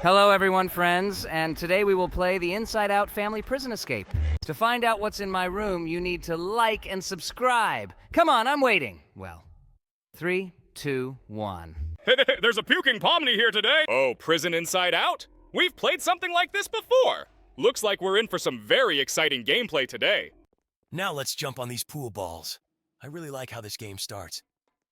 Hello everyone, friends, and today we will play the Inside Out Family Prison Escape. To find out what's in my room, you need to like and subscribe. Come on, I'm waiting. Well, 3, 2, 1. There's a puking Pomni here today. Oh, Prison Inside Out? We've played something like this before. Looks like we're in for some very exciting gameplay today. Now let's jump on these pool balls. I really like how this game starts.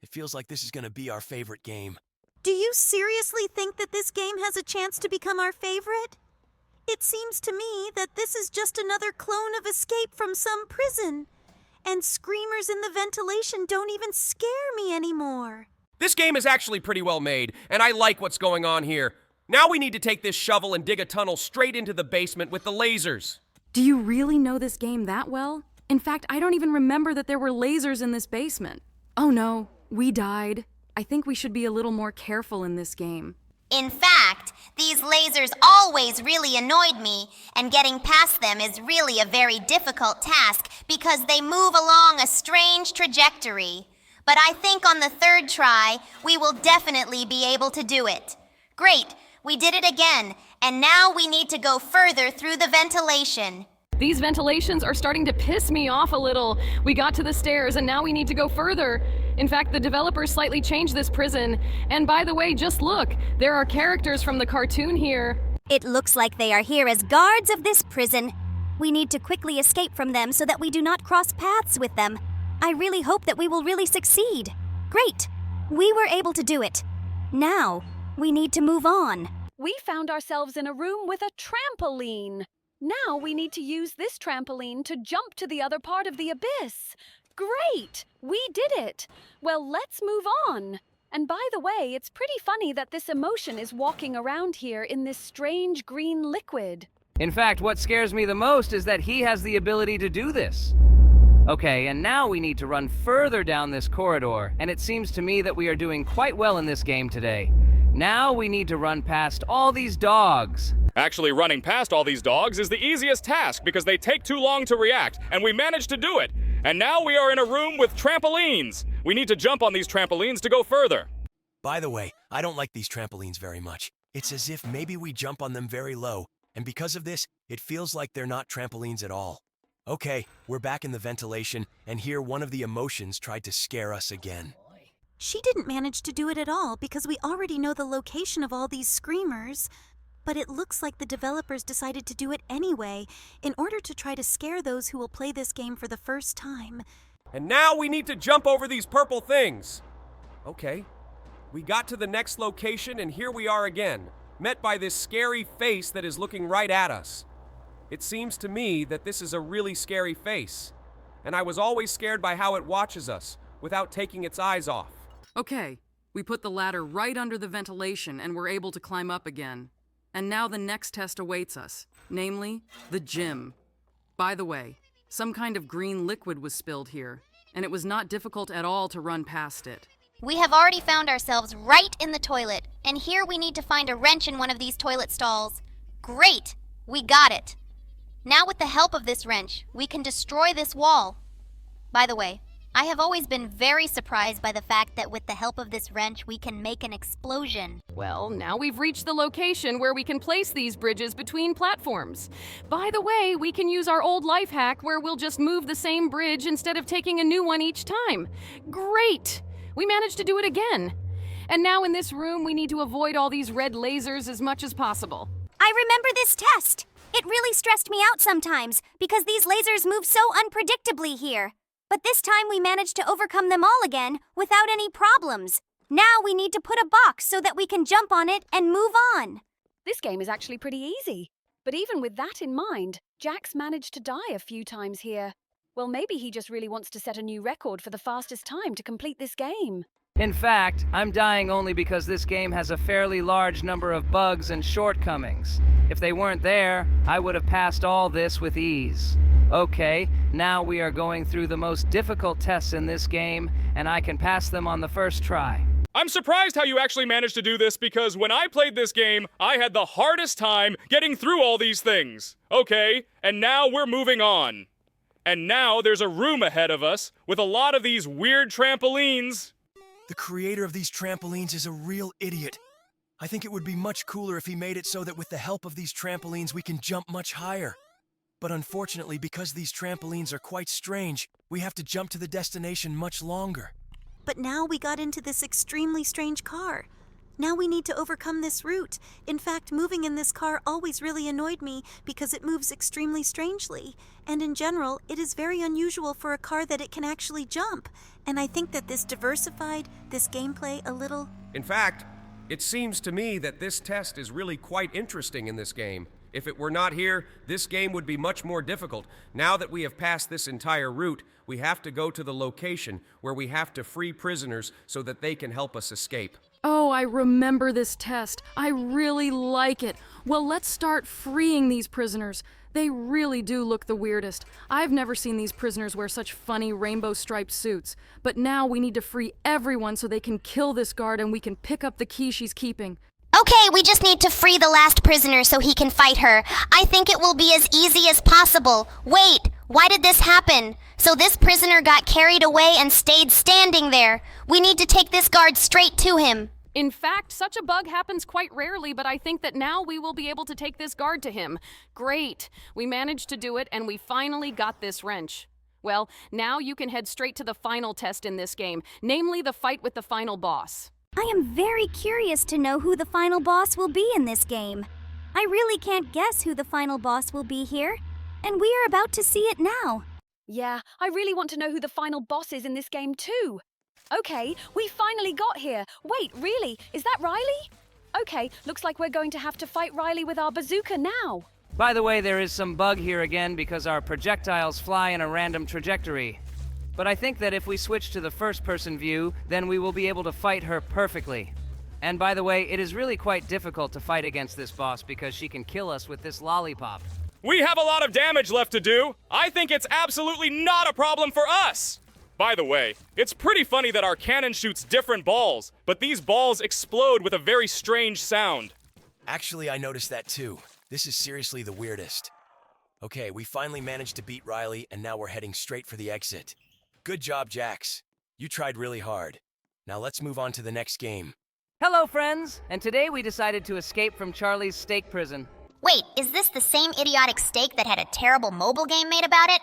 It feels like this is gonna be our favorite game. Do you seriously think that this game has a chance to become our favorite? It seems to me that this is just another clone of Escape from some prison. And screamers in the ventilation don't even scare me anymore. This game is actually pretty well made, and I like what's going on here. Now we need to take this shovel and dig a tunnel straight into the basement with the lasers. Do you really know this game that well? In fact, I don't even remember that there were lasers in this basement. Oh no, we died. I think we should be a little more careful in this game. In fact, these lasers always really annoyed me, and getting past them is really a very difficult task because they move along a strange trajectory. But I think on the third try, we will definitely be able to do it. Great, we did it again, and now we need to go further through the ventilation. These ventilations are starting to piss me off a little. We got to the stairs and now we need to go further. In fact, the developers slightly changed this prison. And by the way, just look, there are characters from the cartoon here. It looks like they are here as guards of this prison. We need to quickly escape from them so that we do not cross paths with them. I really hope that we will really succeed. Great! We were able to do it. Now, we need to move on. We found ourselves in a room with a trampoline. Now we need to use this trampoline to jump to the other part of the abyss. Great! We did it! Well, let's move on. And by the way, it's pretty funny that this emotion is walking around here in this strange green liquid. In fact, what scares me the most is that he has the ability to do this. Okay, and now we need to run further down this corridor, and it seems to me that we are doing quite well in this game today. Now we need to run past all these dogs. Actually, running past all these dogs is the easiest task because they take too long to react, and we managed to do it. And now we are in a room with trampolines. We need to jump on these trampolines to go further. By the way, I don't like these trampolines very much. It's as if maybe we jump on them very low, and because of this, it feels like they're not trampolines at all. Okay, we're back in the ventilation, and here one of the emotions tried to scare us again. She didn't manage to do it at all because we already know the location of all these screamers. But it looks like the developers decided to do it anyway, in order to try to scare those who will play this game for the first time. And now we need to jump over these purple things. Okay, we got to the next location and here we are again, met by this scary face that is looking right at us. It seems to me that this is a really scary face, and I was always scared by how it watches us, without taking its eyes off. Okay, we put the ladder right under the ventilation and we're able to climb up again. And now the next test awaits us, namely, the gym. By the way, some kind of green liquid was spilled here, and it was not difficult at all to run past it. We have already found ourselves right in the toilet, and here we need to find a wrench in one of these toilet stalls. Great! We got it. Now with the help of this wrench, we can destroy this wall. By the way, I have always been very surprised by the fact that with the help of this wrench, we can make an explosion. Well, now we've reached the location where we can place these bridges between platforms. By the way, we can use our old life hack where we'll just move the same bridge instead of taking a new one each time. Great! We managed to do it again. And now in this room, we need to avoid all these red lasers as much as possible. I remember this test. It really stressed me out sometimes because these lasers move so unpredictably here. But this time we managed to overcome them all again without any problems. Now we need to put a box so that we can jump on it and move on. This game is actually pretty easy. But even with that in mind, Jax managed to die a few times here. Well, maybe he just really wants to set a new record for the fastest time to complete this game. In fact, I'm dying only because this game has a fairly large number of bugs and shortcomings. If they weren't there, I would have passed all this with ease. Okay, now we are going through the most difficult tests in this game, and I can pass them on the first try. I'm surprised how you actually managed to do this because when I played this game, I had the hardest time getting through all these things. Okay, and now we're moving on. And now there's a room ahead of us with a lot of these weird trampolines. The creator of these trampolines is a real idiot. I think it would be much cooler if he made it so that with the help of these trampolines we can jump much higher. But unfortunately, because these trampolines are quite strange, we have to jump to the destination much longer. But now we got into this extremely strange car. Now we need to overcome this route. In fact, moving in this car always really annoyed me because it moves extremely strangely. And in general, it is very unusual for a car that it can actually jump. And I think that this diversified this gameplay a little. In fact, it seems to me that this test is really quite interesting in this game. If it were not here, this game would be much more difficult. Now that we have passed this entire route, we have to go to the location where we have to free prisoners so that they can help us escape. Oh, I remember this test. I really like it. Well, let's start freeing these prisoners. They really do look the weirdest. I've never seen these prisoners wear such funny rainbow-striped suits. But now we need to free everyone so they can kill this guard and we can pick up the key she's keeping. Okay, we just need to free the last prisoner so he can fight her. I think it will be as easy as possible. Wait, why did this happen? So this prisoner got carried away and stayed standing there. We need to take this guard straight to him. In fact, such a bug happens quite rarely, but I think that now we will be able to take this guard to him. Great. We managed to do it, and we finally got this wrench. Well, now you can head straight to the final test in this game, namely the fight with the final boss. I am very curious to know who the final boss will be in this game. I really can't guess who the final boss will be here, and we are about to see it now. Yeah, I really want to know who the final boss is in this game too. Okay, we finally got here. Wait, really? Is that Riley? Okay, looks like we're going to have to fight Riley with our bazooka now. By the way, there is some bug here again because our projectiles fly in a random trajectory. But I think that if we switch to the first-person view, then we will be able to fight her perfectly. And by the way, it is really quite difficult to fight against this boss because she can kill us with this lollipop. We have a lot of damage left to do. I think it's absolutely not a problem for us. By the way, it's pretty funny that our cannon shoots different balls, but these balls explode with a very strange sound. Actually, I noticed that too. This is seriously the weirdest. Okay, we finally managed to beat Riley, and now we're heading straight for the exit. Good job, Jax. You tried really hard. Now let's move on to the next game. Hello, friends! And today we decided to escape from Charlie's steak prison. Wait, is this the same idiotic steak that had a terrible mobile game made about it?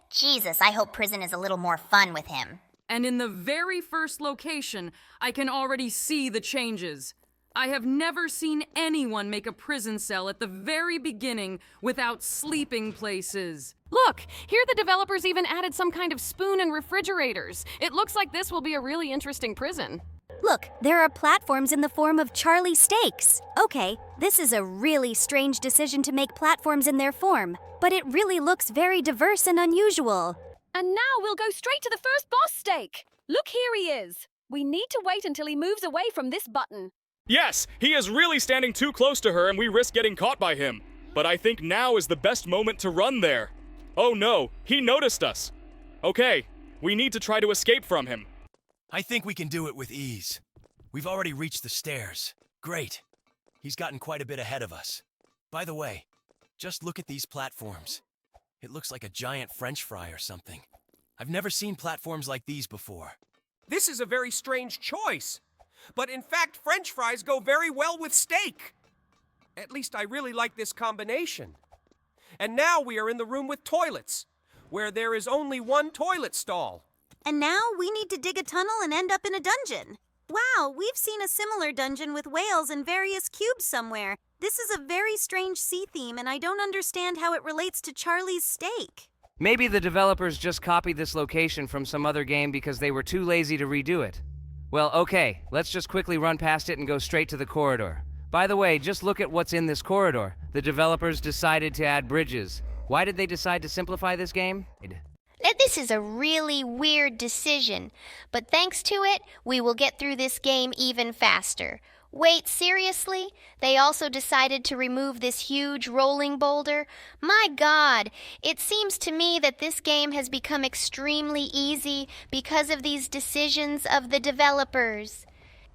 Jesus, I hope prison is a little more fun with him. And in the very first location, I can already see the changes. I have never seen anyone make a prison cell at the very beginning without sleeping places. Look, here the developers even added some kind of spoon and refrigerators. It looks like this will be a really interesting prison. Look, there are platforms in the form of Charlie steaks. Okay, this is a really strange decision to make platforms in their form, but it really looks very diverse and unusual. And now we'll go straight to the first boss steak. Look, here he is. We need to wait until he moves away from this button. Yes, he is really standing too close to her and we risk getting caught by him. But I think now is the best moment to run there. Oh no, he noticed us. Okay, we need to try to escape from him. I think we can do it with ease. We've already reached the stairs. Great. He's gotten quite a bit ahead of us. By the way, just look at these platforms. It looks like a giant French fry or something. I've never seen platforms like these before. This is a very strange choice. But in fact, French fries go very well with steak. At least I really like this combination. And now we are in the room with toilets, where there is only one toilet stall. And now we need to dig a tunnel and end up in a dungeon. Wow, we've seen a similar dungeon with whales and various cubes somewhere. This is a very strange sea theme, and I don't understand how it relates to Charlie's steak. Maybe the developers just copied this location from some other game because they were too lazy to redo it. Well, okay, let's just quickly run past it and go straight to the corridor. By the way, just look at what's in this corridor. The developers decided to add bridges. Why did they decide to simplify this game? This is a really weird decision, but thanks to it, we will get through this game even faster. Wait, seriously? They also decided to remove this huge rolling boulder? My God, it seems to me that this game has become extremely easy because of these decisions of the developers.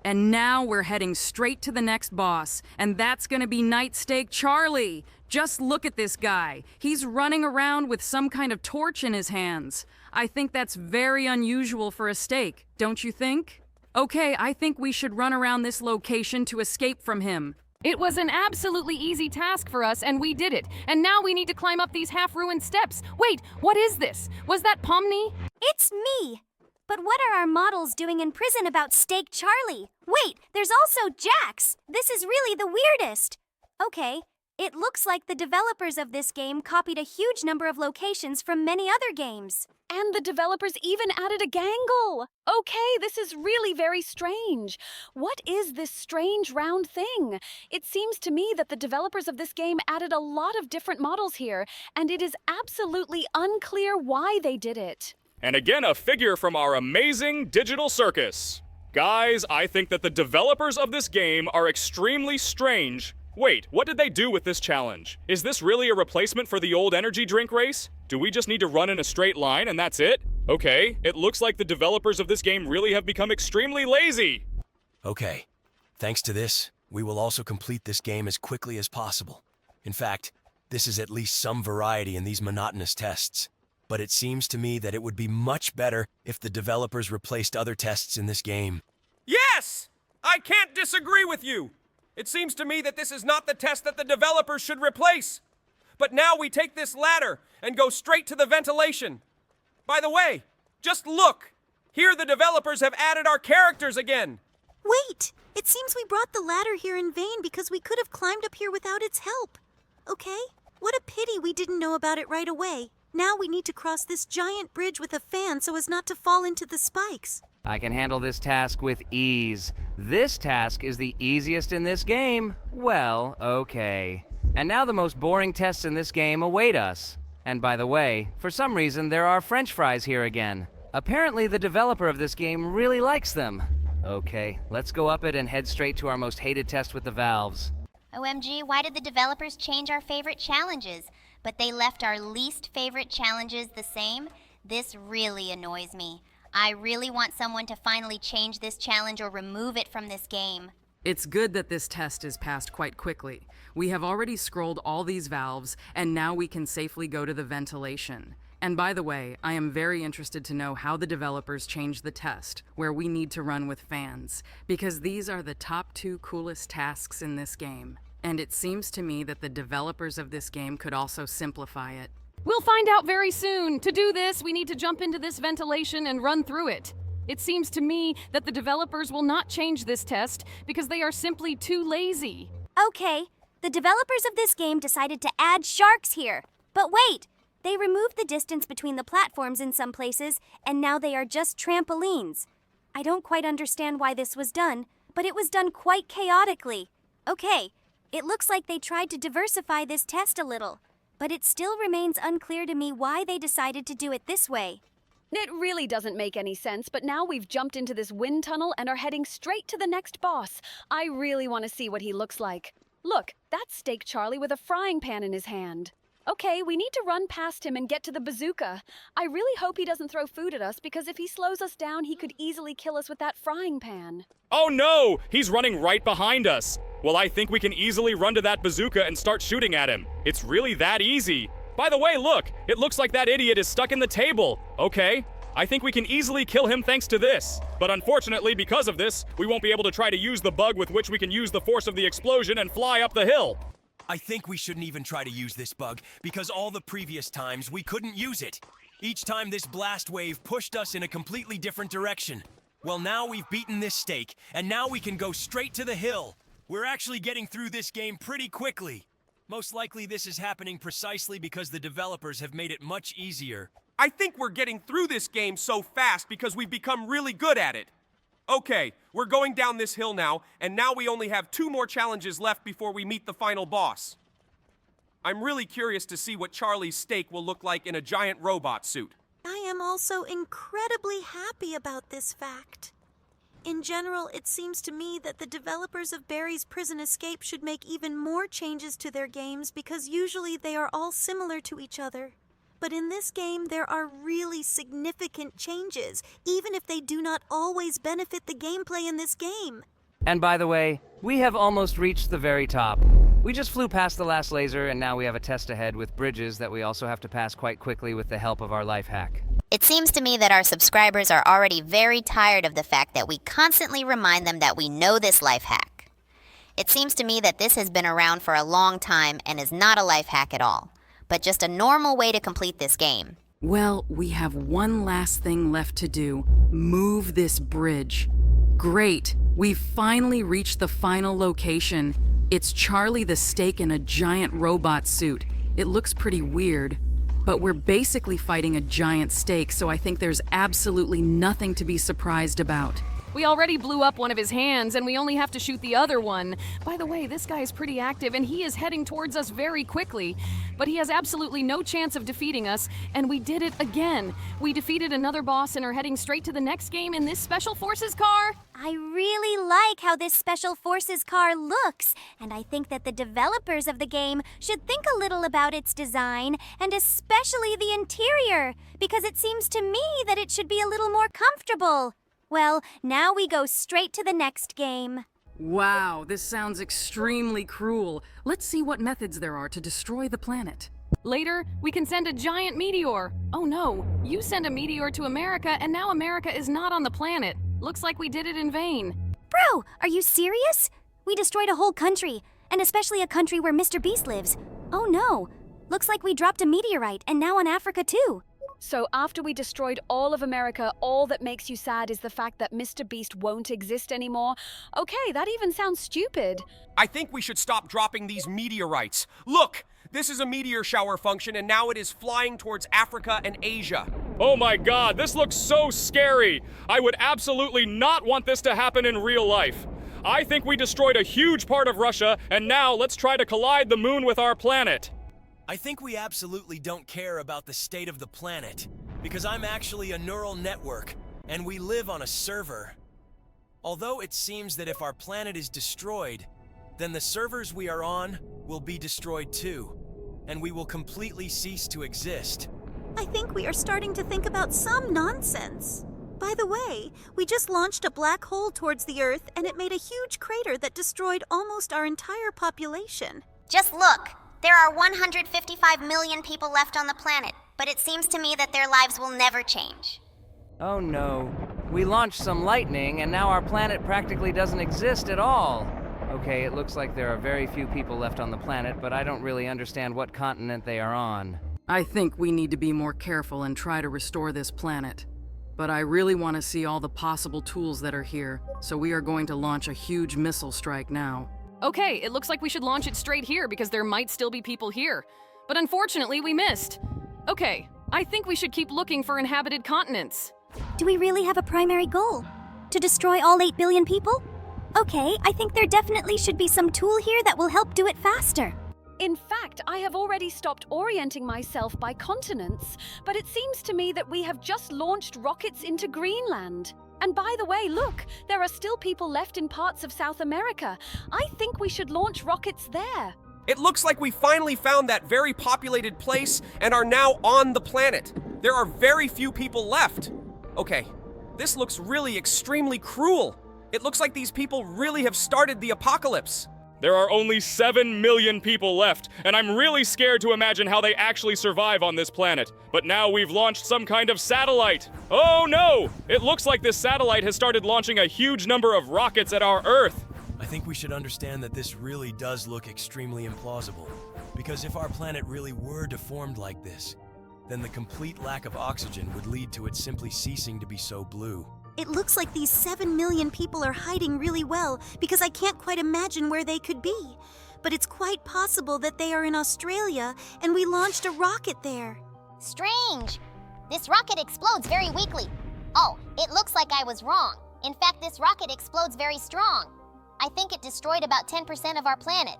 And now we're heading straight to the next boss, and that's gonna be Night Steak Charlie. Just look at this guy. He's running around with some kind of torch in his hands. I think that's very unusual for a steak, don't you think? Okay, I think we should run around this location to escape from him. It was an absolutely easy task for us, and we did it. And now we need to climb up these half-ruined steps. Wait, what is this? Was that Pomni? It's me! But what are our models doing in prison about Steak Charlie? Wait, there's also Jax! This is really the weirdest! Okay, it looks like the developers of this game copied a huge number of locations from many other games. And the developers even added a gangle. Okay, this is really very strange. What is this strange round thing? It seems to me that the developers of this game added a lot of different models here, and it is absolutely unclear why they did it. And again, a figure from our amazing digital circus. Guys, I think that the developers of this game are extremely strange. Wait, what did they do with this challenge? Is this really a replacement for the old energy drink race? Do we just need to run in a straight line and that's it? Okay, it looks like the developers of this game really have become extremely lazy. Okay, thanks to this, we will also complete this game as quickly as possible. In fact, this is at least some variety in these monotonous tests. But it seems to me that it would be much better if the developers replaced other tests in this game. Yes! I can't disagree with you! It seems to me that this is not the test that the developers should replace. But now we take this ladder and go straight to the ventilation. By the way, just look! Here the developers have added our characters again! Wait! It seems we brought the ladder here in vain because we could have climbed up here without its help. Okay? What a pity we didn't know about it right away. Now we need to cross this giant bridge with a fan so as not to fall into the spikes. I can handle this task with ease. This task is the easiest in this game. Well, okay. And now the most boring tests in this game await us. And by the way, for some reason there are French fries here again. Apparently the developer of this game really likes them. Okay, let's go up it and head straight to our most hated test with the valves. OMG, why did the developers change our favorite challenges, but they left our least favorite challenges the same? This really annoys me. I really want someone to finally change this challenge or remove it from this game. It's good that this test is passed quite quickly. We have already scrolled all these valves, and now we can safely go to the ventilation. And by the way, I am very interested to know how the developers changed the test, where we need to run with fans, because these are the top 2 coolest tasks in this game. And it seems to me that the developers of this game could also simplify it. We'll find out very soon. To do this, we need to jump into this ventilation and run through it. It seems to me that the developers will not change this test because they are simply too lazy. Okay, the developers of this game decided to add sharks here. But wait, they removed the distance between the platforms in some places, and now they are just trampolines. I don't quite understand why this was done, but it was done quite chaotically. Okay, it looks like they tried to diversify this test a little, but it still remains unclear to me why they decided to do it this way. It really doesn't make any sense, but now we've jumped into this wind tunnel and are heading straight to the next boss. I really want to see what he looks like. Look, that's Steak Charlie with a frying pan in his hand. Okay, we need to run past him and get to the bazooka. I really hope he doesn't throw food at us, because if he slows us down, he could easily kill us with that frying pan. Oh no! He's running right behind us! Well, I think we can easily run to that bazooka and start shooting at him. It's really that easy. By the way, look! It looks like that idiot is stuck in the table. Okay, I think we can easily kill him thanks to this. But unfortunately, because of this, we won't be able to try to use the bug with which we can use the force of the explosion and fly up the hill. I think we shouldn't even try to use this bug, because all the previous times we couldn't use it. Each time this blast wave pushed us in a completely different direction. Well, now we've beaten this steak, and now we can go straight to the hill. We're actually getting through this game pretty quickly. Most likely this is happening precisely because the developers have made it much easier. I think we're getting through this game so fast because we've become really good at it. Okay, we're going down this hill now, and now we only have 2 more challenges left before we meet the final boss. I'm really curious to see what Charlie's steak will look like in a giant robot suit. I am also incredibly happy about this fact. In general, it seems to me that the developers of Barry's Prison Escape should make even more changes to their games because usually they are all similar to each other. But in this game, there are really significant changes, even if they do not always benefit the gameplay in this game. And by the way, we have almost reached the very top. We just flew past the last laser, and now we have a test ahead with bridges that we also have to pass quite quickly with the help of our life hack. It seems to me that our subscribers are already very tired of the fact that we constantly remind them that we know this life hack. It seems to me that this has been around for a long time and is not a life hack at all, but just a normal way to complete this game. Well, we have one last thing left to do. Move this bridge. Great. We've finally reached the final location. It's Charlie the Steak in a giant robot suit. It looks pretty weird, but we're basically fighting a giant steak, so I think there's absolutely nothing to be surprised about. We already blew up one of his hands, and we only have to shoot the other one. By the way, this guy is pretty active, and he is heading towards us very quickly. But he has absolutely no chance of defeating us, and we did it again. We defeated another boss and are heading straight to the next game in this Special Forces car. I really like how this Special Forces car looks, and I think that the developers of the game should think a little about its design, and especially the interior, because it seems to me that it should be a little more comfortable. Well, now we go straight to the next game. Wow, this sounds extremely cruel. Let's see what methods there are to destroy the planet. Later, we can send a giant meteor. Oh no, you send a meteor to America and now America is not on the planet. Looks like we did it in vain. Bro, are you serious? We destroyed a whole country, and especially a country where Mr. Beast lives. Oh no, looks like we dropped a meteorite and now on Africa too. So after we destroyed all of America, all that makes you sad is the fact that Mr. Beast won't exist anymore? Okay, that even sounds stupid. I think we should stop dropping these meteorites. Look, this is a meteor shower function, and now it is flying towards Africa and Asia. Oh my god, this looks so scary! I would absolutely not want this to happen in real life. I think we destroyed a huge part of Russia, and now let's try to collide the moon with our planet. I think we absolutely don't care about the state of the planet, because I'm actually a neural network, and we live on a server. Although it seems that if our planet is destroyed, then the servers we are on will be destroyed too, and we will completely cease to exist. I think we are starting to think about some nonsense. By the way, we just launched a black hole towards the Earth, and it made a huge crater that destroyed almost our entire population. Just look. There are 155 million people left on the planet, but it seems to me that their lives will never change. Oh no. We launched some lightning, and now our planet practically doesn't exist at all. Okay, it looks like there are very few people left on the planet, but I don't really understand what continent they are on. I think we need to be more careful and try to restore this planet. But I really want to see all the possible tools that are here, so we are going to launch a huge missile strike now. Okay, it looks like we should launch it straight here because there might still be people here. But unfortunately, we missed. Okay, I think we should keep looking for inhabited continents. Do we really have a primary goal? To destroy all 8 billion people? Okay, I think there definitely should be some tool here that will help do it faster. In fact, I have already stopped orienting myself by continents, but it seems to me that we have just launched rockets into Greenland. And by the way, look, there are still people left in parts of South America. I think we should launch rockets there. It looks like we finally found that very populated place and are now on the planet. There are very few people left. Okay, this looks really extremely cruel. It looks like these people really have started the apocalypse. There are only 7 million people left, and I'm really scared to imagine how they actually survive on this planet. But now we've launched some kind of satellite. Oh no! It looks like this satellite has started launching a huge number of rockets at our Earth. I think we should understand that this really does look extremely implausible, because if our planet really were deformed like this, then the complete lack of oxygen would lead to it simply ceasing to be so blue. It looks like these 7 million people are hiding really well because I can't quite imagine where they could be. But it's quite possible that they are in Australia and we launched a rocket there. Strange. This rocket explodes very weakly. Oh, it looks like I was wrong. In fact, this rocket explodes very strong. I think it destroyed about 10% of our planet.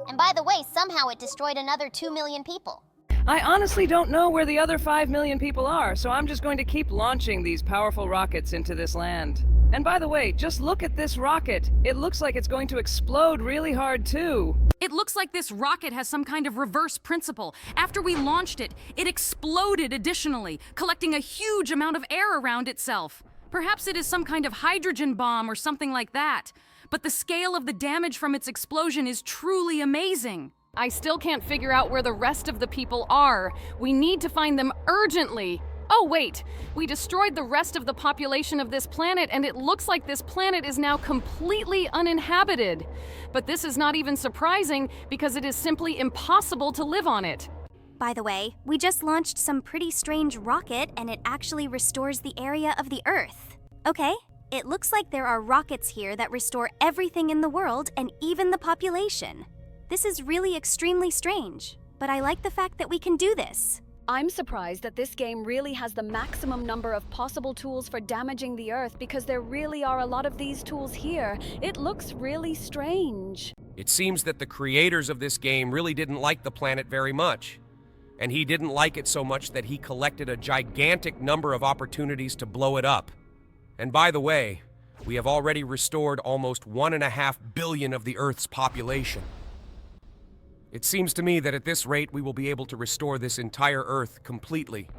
And by the way, somehow it destroyed another 2 million people. I honestly don't know where the other 5 million people are, so I'm just going to keep launching these powerful rockets into this land. And by the way, just look at this rocket. It looks like it's going to explode really hard too. It looks like this rocket has some kind of reverse principle. After we launched it, it exploded additionally, collecting a huge amount of air around itself. Perhaps it is some kind of hydrogen bomb or something like that. But the scale of the damage from its explosion is truly amazing. I still can't figure out where the rest of the people are. We need to find them urgently. Oh, wait. We destroyed the rest of the population of this planet, and it looks like this planet is now completely uninhabited. But this is not even surprising because it is simply impossible to live on it. By the way, we just launched some pretty strange rocket and it actually restores the area of the Earth. Okay, it looks like there are rockets here that restore everything in the world and even the population. This is really extremely strange, but I like the fact that we can do this. I'm surprised that this game really has the maximum number of possible tools for damaging the Earth because there really are a lot of these tools here. It looks really strange. It seems that the creators of this game really didn't like the planet very much. And he didn't like it so much that he collected a gigantic number of opportunities to blow it up. And by the way, we have already restored almost 1.5 billion of the Earth's population. It seems to me that at this rate we will be able to restore this entire Earth completely.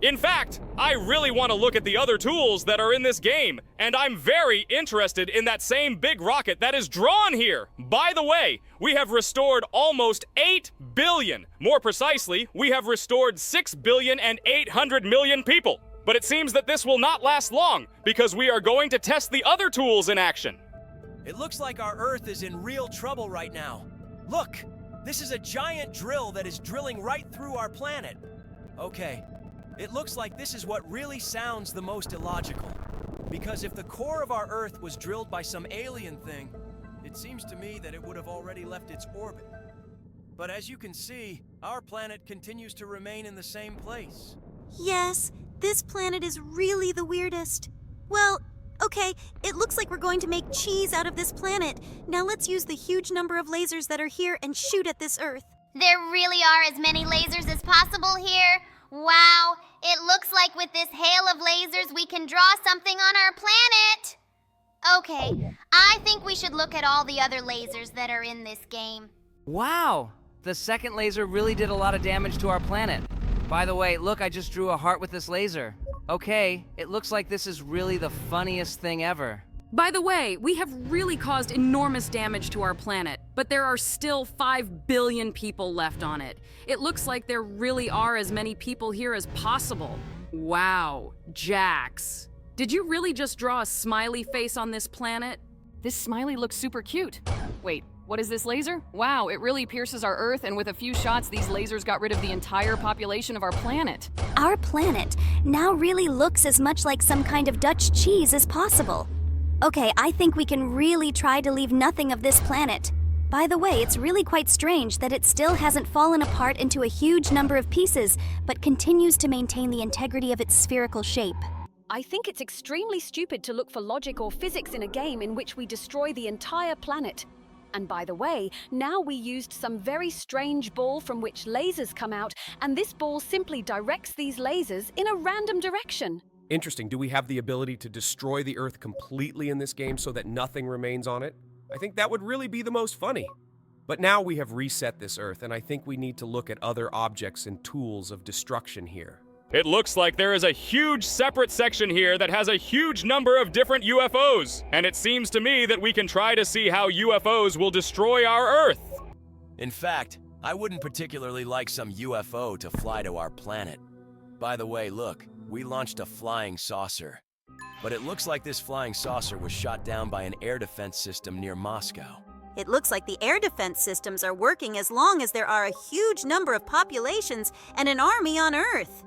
In fact, I really want to look at the other tools that are in this game, and I'm very interested in that same big rocket that is drawn here. By the way, we have restored almost 8 billion. More precisely, we have restored 6,800,000,000 people. But it seems that this will not last long, because we are going to test the other tools in action. It looks like our Earth is in real trouble right now. Look, this is a giant drill that is drilling right through our planet. Okay. It looks like this is what really sounds the most illogical. Because if the core of our Earth was drilled by some alien thing, it seems to me that it would have already left its orbit. But as you can see, our planet continues to remain in the same place. Yes, this planet is really the weirdest. Well, okay, it looks like we're going to make cheese out of this planet. Now let's use the huge number of lasers that are here and shoot at this Earth. There really are as many lasers as possible here. Wow, it looks like with this hail of lasers we can draw something on our planet. Okay, I think we should look at all the other lasers that are in this game. Wow! The second laser really did a lot of damage to our planet. By the way, look, I just drew a heart with this laser. Okay, it looks like this is really the funniest thing ever. By the way, we have really caused enormous damage to our planet, but there are still 5 billion people left on it. It looks like there really are as many people here as possible. Wow, Jax. Did you really just draw a smiley face on this planet? This smiley looks super cute. Wait, what is this laser? Wow, it really pierces our Earth, and with a few shots, these lasers got rid of the entire population of our planet. Our planet now really looks as much like some kind of Dutch cheese as possible. Okay, I think we can really try to leave nothing of this planet. By the way, it's really quite strange that it still hasn't fallen apart into a huge number of pieces, but continues to maintain the integrity of its spherical shape. I think it's extremely stupid to look for logic or physics in a game in which we destroy the entire planet. And by the way, now we used some very strange ball from which lasers come out, and this ball simply directs these lasers in a random direction. Interesting. Do we have the ability to destroy the Earth completely in this game so that nothing remains on it? I think that would really be the most funny. But now we have reset this Earth, and I think we need to look at other objects and tools of destruction here. It looks like there is a huge separate section here that has a huge number of different UFOs. And it seems to me that we can try to see how UFOs will destroy our Earth. In fact, I wouldn't particularly like some UFO to fly to our planet. By the way, look, we launched a flying saucer. But it looks like this flying saucer was shot down by an air defense system near Moscow. It looks like the air defense systems are working as long as there are a huge number of populations and an army on Earth.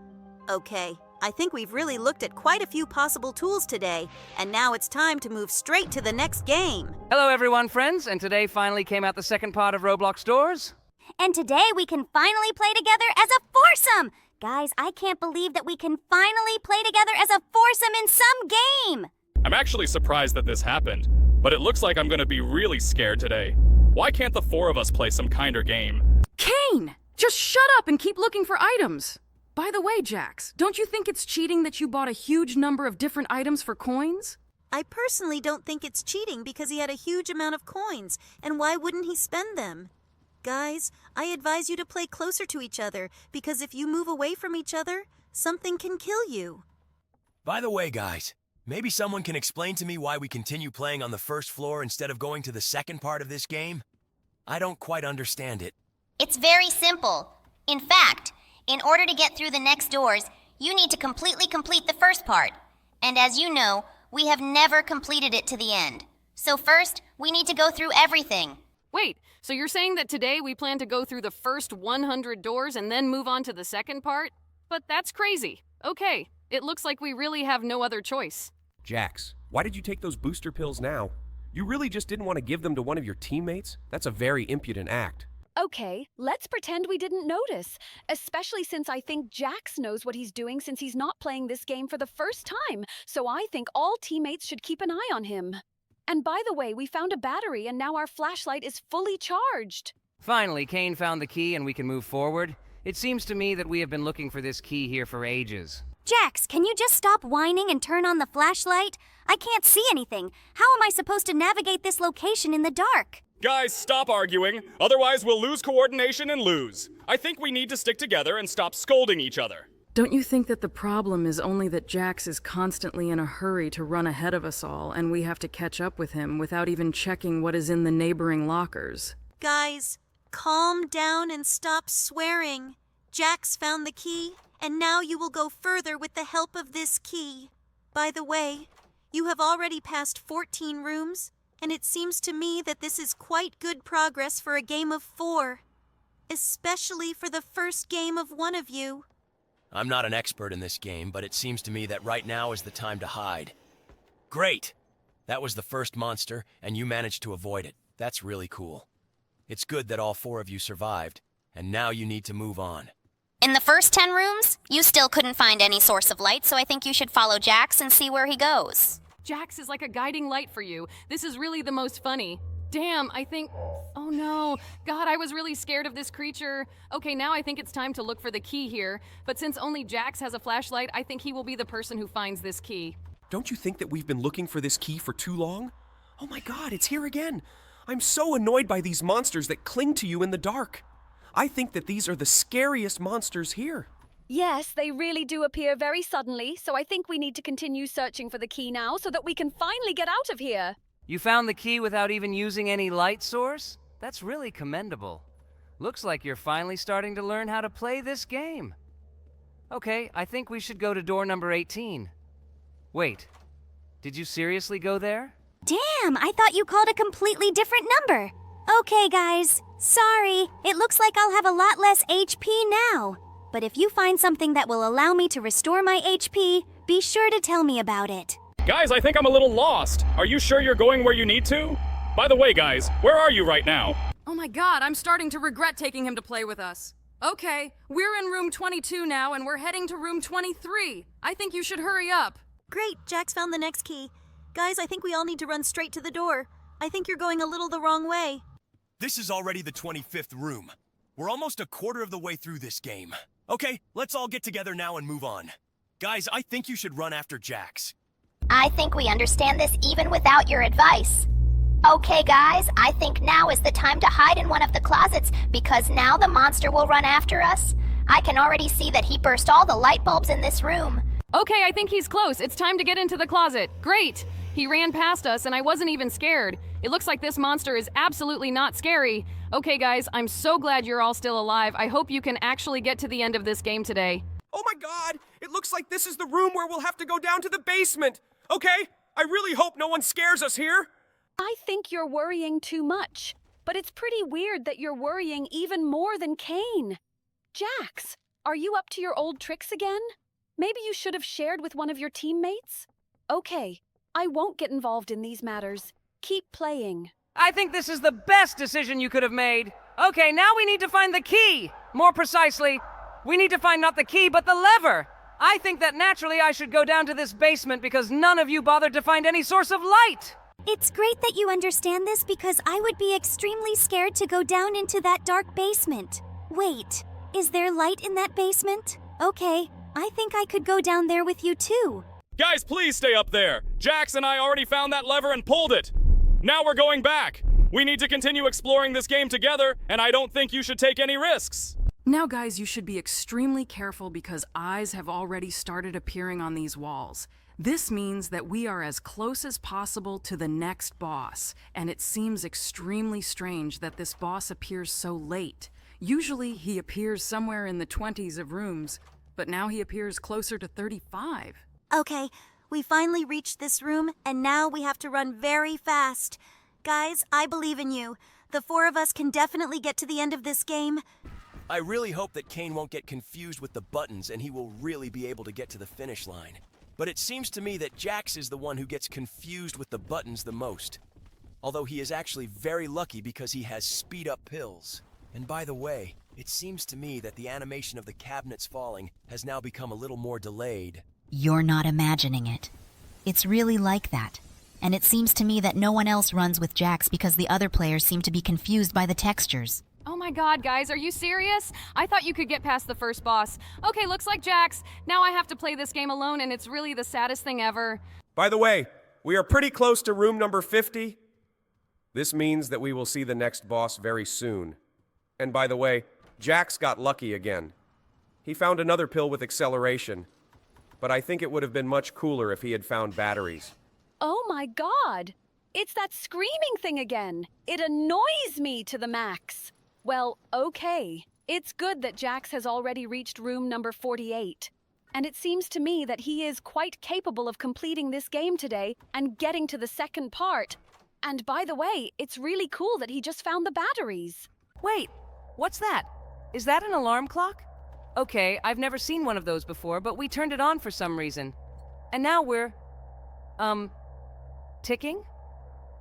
Okay, I think we've really looked at quite a few possible tools today, and now it's time to move straight to the next game. Hello everyone, friends, and today finally came out the second part of Roblox Doors. And today we can finally play together as a foursome! Guys, I can't believe that we can finally play together as a foursome in some game! I'm actually surprised that this happened, but it looks like I'm gonna be really scared today. Why can't the four of us play some kinder game? Kane! Just shut up and keep looking for items! By the way, Jax, don't you think it's cheating that you bought a huge number of different items for coins? I personally don't think it's cheating because he had a huge amount of coins, and why wouldn't he spend them? Guys, I advise you to play closer to each other, because if you move away from each other, something can kill you. By the way, guys, maybe someone can explain to me why we continue playing on the first floor instead of going to the second part of this game? I don't quite understand it. It's very simple. In fact, in order to get through the next doors, you need to completely complete the first part. And as you know, we have never completed it to the end. So first, we need to go through everything. Wait, so you're saying that today we plan to go through the first 100 doors and then move on to the second part? But that's crazy. Okay, it looks like we really have no other choice. Jax, why did you take those booster pills now? You really just didn't want to give them to one of your teammates? That's a very impudent act. Okay, let's pretend we didn't notice, especially since I think Jax knows what he's doing since he's not playing this game for the first time, so I think all teammates should keep an eye on him. And by the way, we found a battery and now our flashlight is fully charged. Finally, Kane found the key and we can move forward. It seems to me that we have been looking for this key here for ages. Jax, can you just stop whining and turn on the flashlight? I can't see anything. How am I supposed to navigate this location in the dark? Guys, stop arguing. Otherwise, we'll lose coordination and lose. I think we need to stick together and stop scolding each other. Don't you think that the problem is only that Jax is constantly in a hurry to run ahead of us all, and we have to catch up with him without even checking what is in the neighboring lockers? Guys, calm down and stop swearing. Jax found the key, and now you will go further with the help of this key. By the way, you have already passed 14 rooms, and it seems to me that this is quite good progress for a game of 4. Especially for the first game of one of you. I'm not an expert in this game, but it seems to me that right now is the time to hide. Great! That was the first monster, and you managed to avoid it. That's really cool. It's good that all 4 of you survived, and now you need to move on. In the first 10 rooms, you still couldn't find any source of light, so I think you should follow Jax and see where he goes. Jax is like a guiding light for you. This is really the most funny. Damn, I think... Oh no. God, I was really scared of this creature. Okay, now I think it's time to look for the key here. But since only Jax has a flashlight, I think he will be the person who finds this key. Don't you think that we've been looking for this key for too long? Oh my god, it's here again. I'm so annoyed by these monsters that cling to you in the dark. I think that these are the scariest monsters here. Yes, they really do appear very suddenly, so I think we need to continue searching for the key now so that we can finally get out of here. You found the key without even using any light source? That's really commendable. Looks like you're finally starting to learn how to play this game. Okay, I think we should go to door number 18. Wait, did you seriously go there? Damn, I thought you called a completely different number. Okay, guys. Sorry. It looks like I'll have a lot less HP now. But if you find something that will allow me to restore my HP, be sure to tell me about it. Guys, I think I'm a little lost. Are you sure you're going where you need to? By the way, guys, where are you right now? Oh my god, I'm starting to regret taking him to play with us. Okay, we're in room 22 now, and we're heading to room 23. I think you should hurry up. Great, Jax found the next key. Guys, I think we all need to run straight to the door. I think you're going a little the wrong way. This is already the 25th room. We're almost a quarter of the way through this game. Okay, let's all get together now and move on. Guys, I think you should run after Jax. I think we understand this even without your advice. Okay, guys, I think now is the time to hide in one of the closets because now the monster will run after us. I can already see that he burst all the light bulbs in this room. Okay, I think he's close. It's time to get into the closet. Great! He ran past us and I wasn't even scared. It looks like this monster is absolutely not scary. Okay, guys, I'm so glad you're all still alive. I hope you can actually get to the end of this game today. Oh my god! It looks like this is the room where we'll have to go down to the basement! Okay? I really hope no one scares us here! I think you're worrying too much, but it's pretty weird that you're worrying even more than Kane. Jax, are you up to your old tricks again? Maybe you should have shared with one of your teammates? Okay, I won't get involved in these matters. Keep playing. I think this is the best decision you could have made. Okay, now we need to find the key. More precisely, we need to find not the key, but the lever. I think that naturally I should go down to this basement because none of you bothered to find any source of light. It's great that you understand this because I would be extremely scared to go down into that dark basement. Wait, is there light in that basement? Okay, I think I could go down there with you too. Guys, please stay up there. Jax and I already found that lever and pulled it. Now we're going back. We need to continue exploring this game together, and I don't think you should take any risks. Now, guys, you should be extremely careful because eyes have already started appearing on these walls. This means that we are as close as possible to the next boss, and it seems extremely strange that this boss appears so late. Usually, he appears somewhere in the 20s of rooms. but now he appears closer to 35. Okay, we finally reached this room, and now we have to run very fast. Guys, I believe in you. The four of us can definitely get to the end of this game. I really hope that Kane won't get confused with the buttons and he will really be able to get to the finish line. But it seems to me that Jax is the one who gets confused with the buttons the most. Although he is actually very lucky because he has speed-up pills. And by the way, it seems to me that the animation of the cabinets falling has now become a little more delayed. You're not imagining it. It's really like that. And it seems to me that no one else runs with Jax because the other players seem to be confused by the textures. Oh my god, guys, are you serious? I thought you could get past the first boss. Okay, looks like Jax. Now I have to play this game alone, and it's really the saddest thing ever. By the way, we are pretty close to room number 50. This means that we will see the next boss very soon. And by the way, Jax got lucky again. He found another pill with acceleration. But I think it would have been much cooler if he had found batteries. Oh my god! It's that screaming thing again. It annoys me to the max. Well, okay. It's good that Jax has already reached room number 48. And it seems to me that he is quite capable of completing this game today and getting to the second part. And by the way, it's really cool that he just found the batteries. Wait, what's that? Is that an alarm clock? Okay, I've never seen one of those before, but we turned it on for some reason. And now we're... ticking?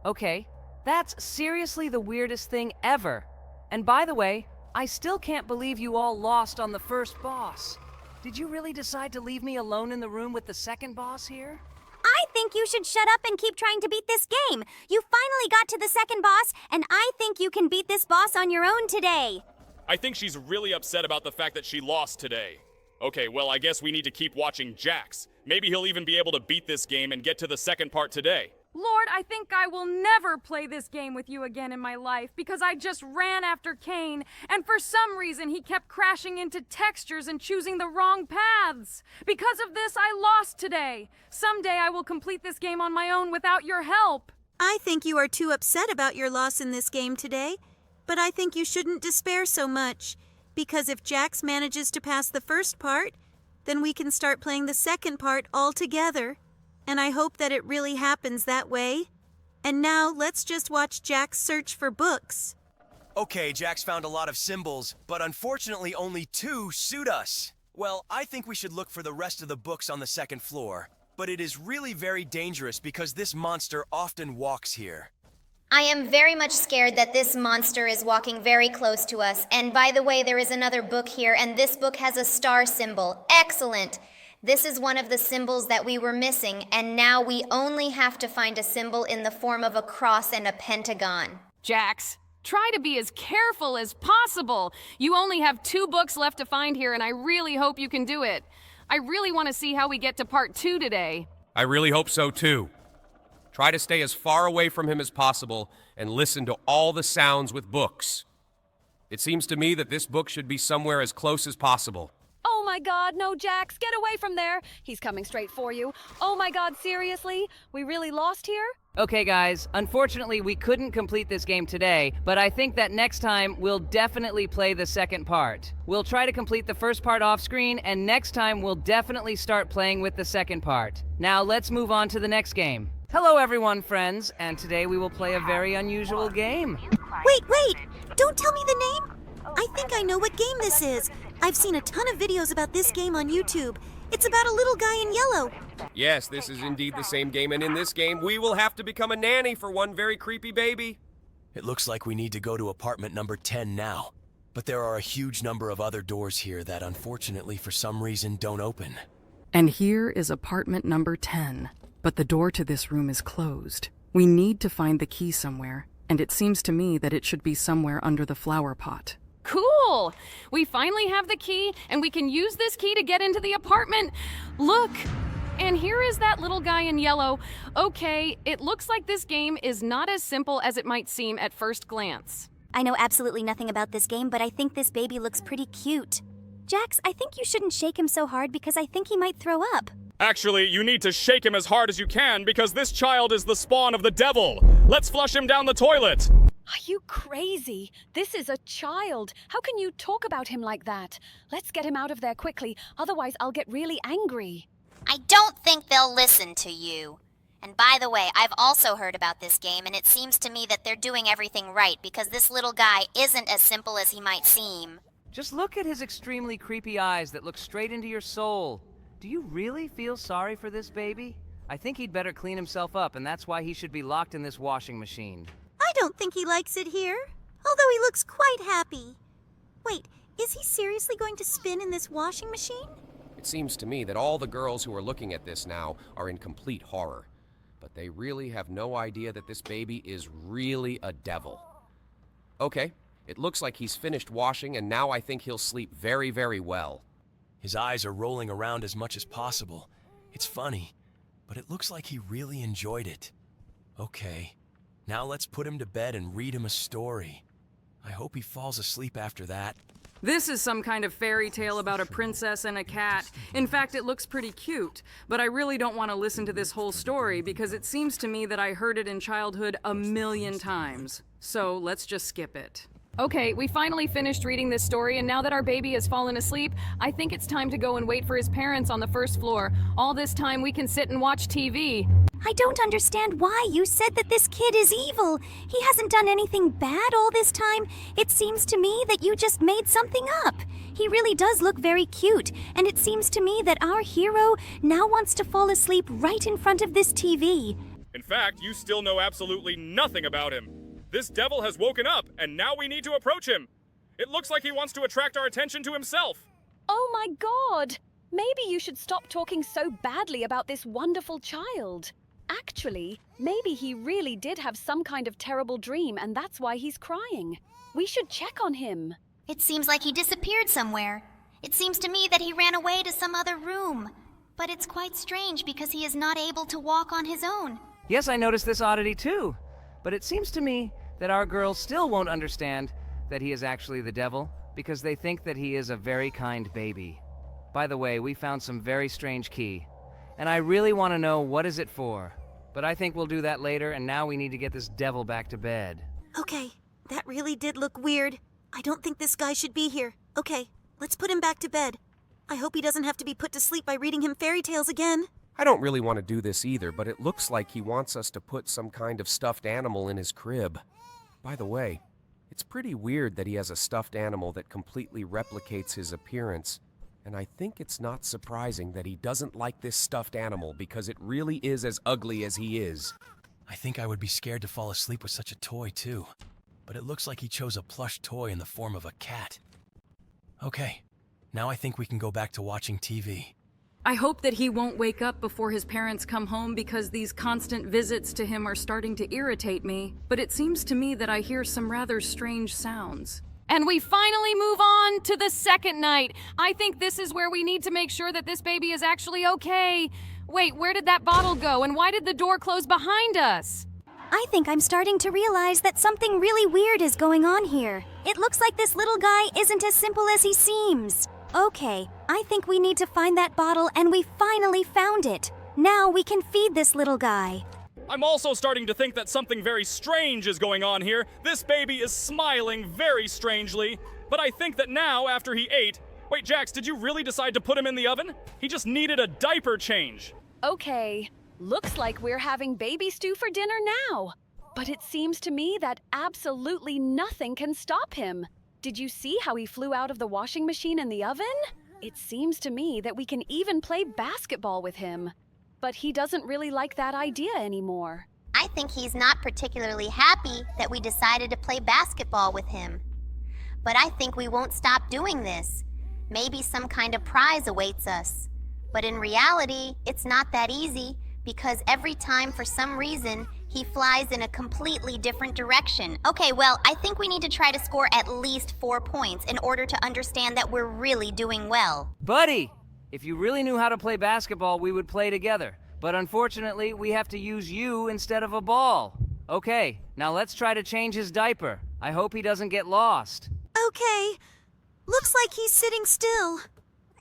Okay, that's seriously the weirdest thing ever. And by the way, I still can't believe you all lost on the first boss. Did you really decide to leave me alone in the room with the second boss here? I think you should shut up and keep trying to beat this game. You finally got to the second boss, and I think you can beat this boss on your own today. I think she's really upset about the fact that she lost today. Okay, well, I guess we need to keep watching Jax. Maybe he'll even be able to beat this game and get to the second part today. Lord, I think I will never play this game with you again in my life because I just ran after Kane, and for some reason he kept crashing into textures and choosing the wrong paths. Because of this, I lost today. Someday I will complete this game on my own without your help. I think you are too upset about your loss in this game today, but I think you shouldn't despair so much, because if Jax manages to pass the first part, then we can start playing the second part all together. And I hope that it really happens that way. And now, let's just watch Jax search for books. Okay, Jax found a lot of symbols, but unfortunately only 2 suit us. Well, I think we should look for the rest of the books on the second floor. But it is really very dangerous because this monster often walks here. I am very much scared that this monster is walking very close to us. And by the way, there is another book here, and this book has a star symbol. Excellent! This is one of the symbols that we were missing, and now we only have to find a symbol in the form of a cross and a pentagon. Jax, try to be as careful as possible. You only have 2 books left to find here, and I really hope you can do it. I really want to see how we get to part 2 today. I really hope so too. Try to stay as far away from him as possible and listen to all the sounds with books. It seems to me that this book should be somewhere as close as possible. Oh my god, no, Jax, get away from there. He's coming straight for you. Oh my god, seriously? We really lost here? Okay, guys, unfortunately we couldn't complete this game today, but I think that next time we'll definitely play the second part. We'll try to complete the first part off screen, and next time we'll definitely start playing with the second part. Now let's move on to the next game. Hello everyone, friends, and today we will play a very unusual game. Wait! Don't tell me the name! I think I know what game this is. I've seen a ton of videos about this game on YouTube. It's about a little guy in yellow. Yes, this is indeed the same game, and in this game, we will have to become a nanny for one very creepy baby. It looks like we need to go to apartment number 10 now. But there are a huge number of other doors here that unfortunately for some reason don't open. And here is apartment number 10. But the door to this room is closed. We need to find the key somewhere, and it seems to me that it should be somewhere under the flower pot. Cool! We finally have the key, and we can use this key to get into the apartment. Look! And here is that little guy in yellow. Okay, it looks like this game is not as simple as it might seem at first glance. I know absolutely nothing about this game, but I think this baby looks pretty cute. Jax, I think you shouldn't shake him so hard because I think he might throw up. Actually, you need to shake him as hard as you can because this child is the spawn of the devil. Let's flush him down the toilet. Are you crazy? This is a child. How can you talk about him like that? Let's get him out of there quickly, otherwise I'll get really angry. I don't think they'll listen to you. And by the way, I've also heard about this game, and it seems to me that they're doing everything right because this little guy isn't as simple as he might seem. Just look at his extremely creepy eyes that look straight into your soul. Do you really feel sorry for this baby? I think he'd better clean himself up, and that's why he should be locked in this washing machine. I don't think he likes it here, although he looks quite happy. Wait, is he seriously going to spin in this washing machine? It seems to me that all the girls who are looking at this now are in complete horror. But they really have no idea that this baby is really a devil. Okay, it looks like he's finished washing, and now I think he'll sleep very, very well. His eyes are rolling around as much as possible. It's funny, but it looks like he really enjoyed it. Okay, now let's put him to bed and read him a story. I hope he falls asleep after that. This is some kind of fairy tale about a princess and a cat. In fact, it looks pretty cute. But I really don't want to listen to this whole story because it seems to me that I heard it in childhood a million times. So let's just skip it. Okay, we finally finished reading this story, and now that our baby has fallen asleep, I think it's time to go and wait for his parents on the first floor. All this time we can sit and watch TV. I don't understand why you said that this kid is evil. He hasn't done anything bad all this time. It seems to me that you just made something up. He really does look very cute, and it seems to me that our hero now wants to fall asleep right in front of this TV. In fact, you still know absolutely nothing about him. This devil has woken up, and now we need to approach him. It looks like he wants to attract our attention to himself. Oh my God! Maybe you should stop talking so badly about this wonderful child. Actually, maybe he really did have some kind of terrible dream and that's why he's crying. We should check on him. It seems like he disappeared somewhere. It seems to me that he ran away to some other room. But it's quite strange because he is not able to walk on his own. Yes, I noticed this oddity too. But it seems to me that our girls still won't understand that he is actually the devil because they think that he is a very kind baby. By the way, we found some very strange key, and I really want to know what is it for. But I think we'll do that later, and now we need to get this devil back to bed. Okay, that really did look weird. I don't think this guy should be here. Okay, let's put him back to bed. I hope he doesn't have to be put to sleep by reading him fairy tales again. I don't really want to do this either, but it looks like he wants us to put some kind of stuffed animal in his crib. By the way, it's pretty weird that he has a stuffed animal that completely replicates his appearance. And I think it's not surprising that he doesn't like this stuffed animal because it really is as ugly as he is. I think I would be scared to fall asleep with such a toy, too. But it looks like he chose a plush toy in the form of a cat. Okay, now I think we can go back to watching TV. I hope that he won't wake up before his parents come home because these constant visits to him are starting to irritate me, but it seems to me that I hear some rather strange sounds. And we finally move on to the second night. I think this is where we need to make sure that this baby is actually okay. Wait, where did that bottle go, and why did the door close behind us? I think I'm starting to realize that something really weird is going on here. It looks like this little guy isn't as simple as he seems. Okay, I think we need to find that bottle, and we finally found it. Now we can feed this little guy. I'm also starting to think that something very strange is going on here. This baby is smiling very strangely. But I think that now, after he ate... Wait, Jax, did you really decide to put him in the oven? He just needed a diaper change. Okay, looks like we're having baby stew for dinner now. But it seems to me that absolutely nothing can stop him. Did you see how he flew out of the washing machine in the oven? It seems to me that we can even play basketball with him. But he doesn't really like that idea anymore. I think he's not particularly happy that we decided to play basketball with him. But I think we won't stop doing this. Maybe some kind of prize awaits us. But in reality, it's not that easy because every time, for some reason, he flies in a completely different direction. Okay, well, I think we need to try to score at least 4 points in order to understand that we're really doing well. Buddy, if you really knew how to play basketball, we would play together. But unfortunately, we have to use you instead of a ball. Okay, now let's try to change his diaper. I hope he doesn't get lost. Okay, looks like he's sitting still.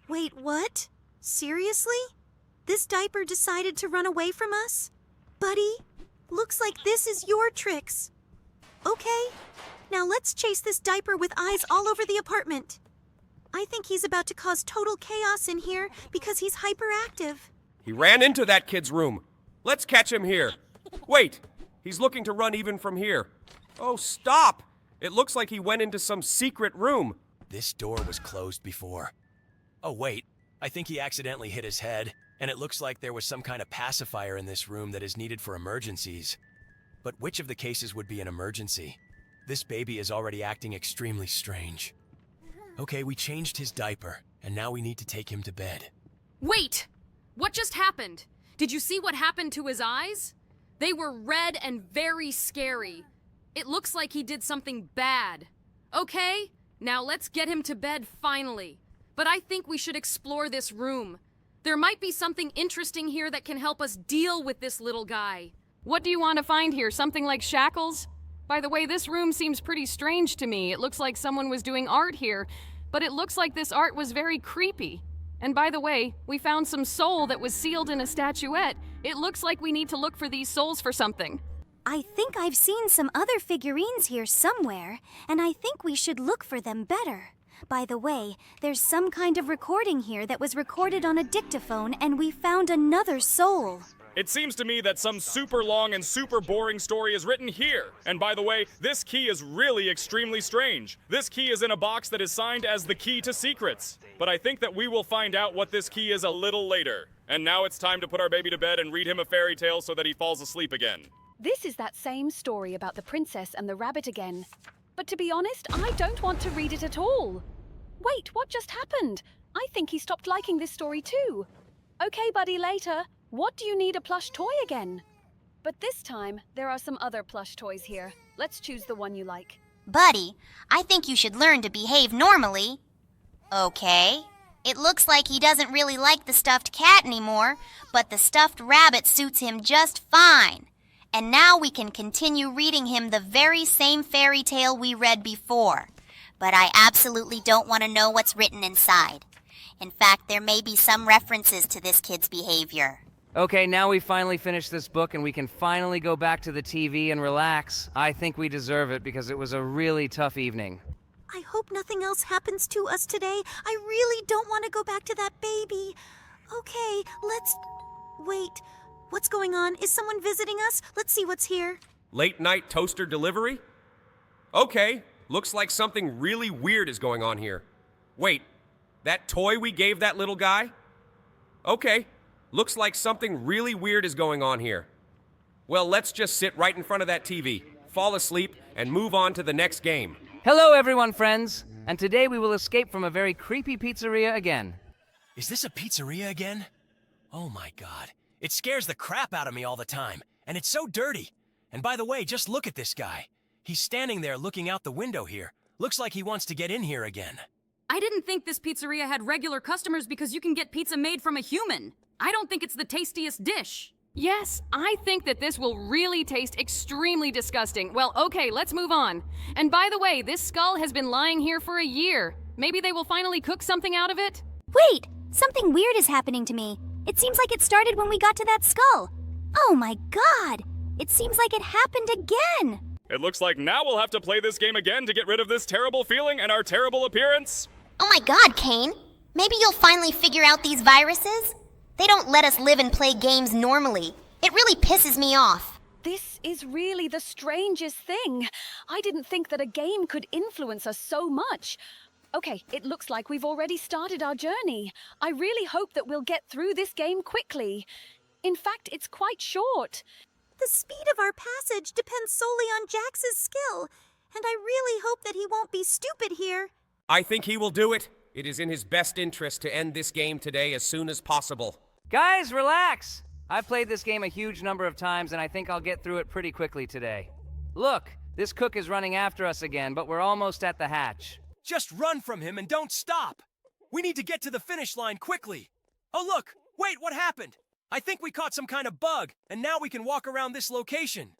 Wait, what? Seriously? This diaper decided to run away from us? Buddy, looks like this is your tricks. Okay, now let's chase this diaper with eyes all over the apartment. I think he's about to cause total chaos in here because he's hyperactive. He ran into that kid's room. Let's catch him here. Wait, he's looking to run even from here. Oh, stop! It looks like he went into some secret room. This door was closed before. Oh, wait. I think he accidentally hit his head, and it looks like there was some kind of pacifier in this room that is needed for emergencies. But which of the cases would be an emergency? This baby is already acting extremely strange. Okay, we changed his diaper, and now we need to take him to bed. Wait! What just happened? Did you see what happened to his eyes? They were red and very scary. It looks like he did something bad. Okay, now let's get him to bed finally. But I think we should explore this room. There might be something interesting here that can help us deal with this little guy. What do you want to find here? Something like shackles? By the way, this room seems pretty strange to me. It looks like someone was doing art here, but it looks like this art was very creepy. And by the way, we found some soul that was sealed in a statuette. It looks like we need to look for these souls for something. I think I've seen some other figurines here somewhere, and I think we should look for them better. By the way, there's some kind of recording here that was recorded on a dictaphone, and we found another soul. It seems to me that some super long and super boring story is written here. And by the way, this key is really extremely strange. This key is in a box that is signed as the key to secrets. But I think that we will find out what this key is a little later. And now it's time to put our baby to bed and read him a fairy tale so that he falls asleep again. This is that same story about the princess and the rabbit again. But to be honest, I don't want to read it at all. Wait, what just happened? I think he stopped liking this story too. Okay, buddy, later. What do you need a plush toy again? But this time, there are some other plush toys here. Let's choose the one you like. Buddy, I think you should learn to behave normally. Okay. It looks like he doesn't really like the stuffed cat anymore, but the stuffed rabbit suits him just fine. And now we can continue reading him the very same fairy tale we read before. But I absolutely don't want to know what's written inside. In fact, there may be some references to this kid's behavior. Okay, now we finally finished this book and we can finally go back to the TV and relax. I think we deserve it because it was a really tough evening. I hope nothing else happens to us today. I really don't want to go back to that baby. Okay, let's... Wait, what's going on? Is someone visiting us? Let's see what's here. Late night toaster delivery? Okay, looks like something really weird is going on here. Wait, that toy we gave that little guy? Okay, looks like something really weird is going on here. Well, let's just sit right in front of that TV, fall asleep, and move on to the next game. Hello, everyone, friends. And today we will escape from a very creepy pizzeria again. Is this a pizzeria again? Oh my god. It scares the crap out of me all the time. And it's so dirty. And by the way, just look at this guy. He's standing there looking out the window here. Looks like he wants to get in here again. I didn't think this pizzeria had regular customers because you can get pizza made from a human. I don't think it's the tastiest dish. Yes, I think that this will really taste extremely disgusting. Well, okay, let's move on. And by the way, this skull has been lying here for a year. Maybe they will finally cook something out of it? Wait, something weird is happening to me. It seems like it started when we got to that skull. Oh my god! It seems like it happened again! It looks like now we'll have to play this game again to get rid of this terrible feeling and our terrible appearance. Oh my god, Kane. Maybe you'll finally figure out these viruses? They don't let us live and play games normally. It really pisses me off. This is really the strangest thing. I didn't think that a game could influence us so much. Okay, it looks like we've already started our journey. I really hope that we'll get through this game quickly. In fact, it's quite short. The speed of our passage depends solely on Jax's skill, and I really hope that he won't be stupid here. I think he will do it. It is in his best interest to end this game today as soon as possible. Guys, relax! I've played this game a huge number of times, and I think I'll get through it pretty quickly today. Look, this cook is running after us again, but we're almost at the hatch. Just run from him and don't stop! We need to get to the finish line quickly! Oh look! Wait, what happened? I think we caught some kind of bug, and now we can walk around this location.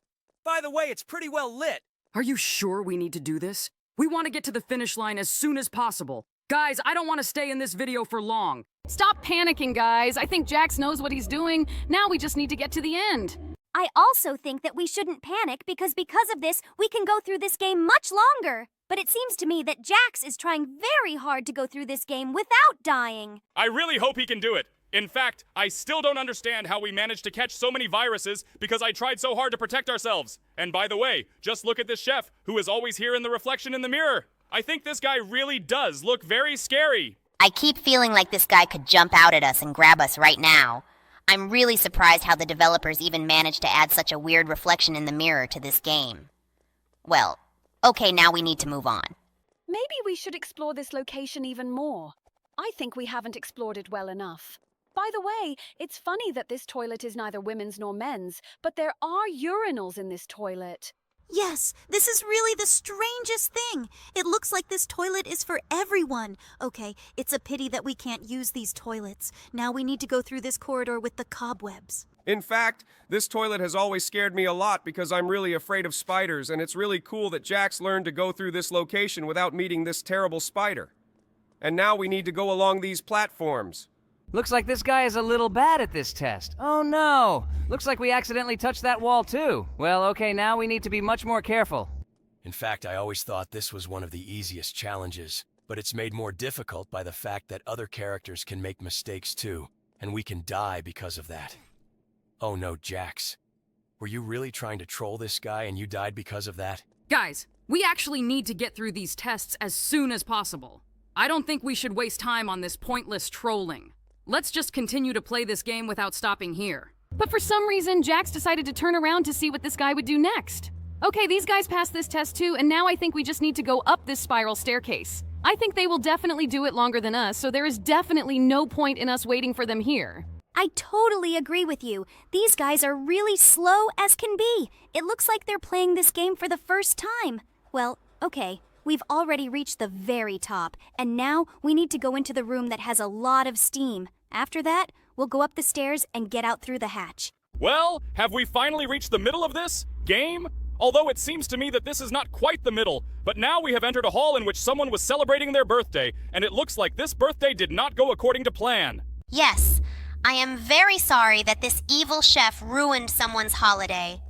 By the way, it's pretty well lit. Are you sure we need to do this? We want to get to the finish line as soon as possible. Guys, I don't want to stay in this video for long. Stop panicking, guys. I think Jax knows what he's doing. Now we just need to get to the end. I also think that we shouldn't panic because of this, we can go through this game much longer. But it seems to me that Jax is trying very hard to go through this game without dying. I really hope he can do it. In fact, I still don't understand how we managed to catch so many viruses because I tried so hard to protect ourselves. And by the way, just look at this chef who is always here in the reflection in the mirror. I think this guy really does look very scary. I keep feeling like this guy could jump out at us and grab us right now. I'm really surprised how the developers even managed to add such a weird reflection in the mirror to this game. Well, okay, now we need to move on. Maybe we should explore this location even more. I think we haven't explored it well enough. By the way, it's funny that this toilet is neither women's nor men's, but there are urinals in this toilet. Yes, this is really the strangest thing. It looks like this toilet is for everyone. Okay, it's a pity that we can't use these toilets. Now we need to go through this corridor with the cobwebs. In fact, this toilet has always scared me a lot because I'm really afraid of spiders, and it's really cool that Jax learned to go through this location without meeting this terrible spider. And now we need to go along these platforms. Looks like this guy is a little bad at this test. Oh no! Looks like we accidentally touched that wall too. Well, okay, now we need to be much more careful. In fact, I always thought this was one of the easiest challenges, but it's made more difficult by the fact that other characters can make mistakes too, and we can die because of that. Oh no, Jax. Were you really trying to troll this guy and you died because of that? Guys, we actually need to get through these tests as soon as possible. I don't think we should waste time on this pointless trolling. Let's just continue to play this game without stopping here. But for some reason, Jax decided to turn around to see what this guy would do next. Okay, these guys passed this test too, and now I think we just need to go up this spiral staircase. I think they will definitely do it longer than us, so there is definitely no point in us waiting for them here. I totally agree with you. These guys are really slow as can be. It looks like they're playing this game for the first time. Well, okay. We've already reached the very top, and now we need to go into the room that has a lot of steam. After that, we'll go up the stairs and get out through the hatch. Well, have we finally reached the middle of this game? Although it seems to me that this is not quite the middle, but now we have entered a hall in which someone was celebrating their birthday, and it looks like this birthday did not go according to plan. Yes, I am very sorry that this evil chef ruined someone's holiday.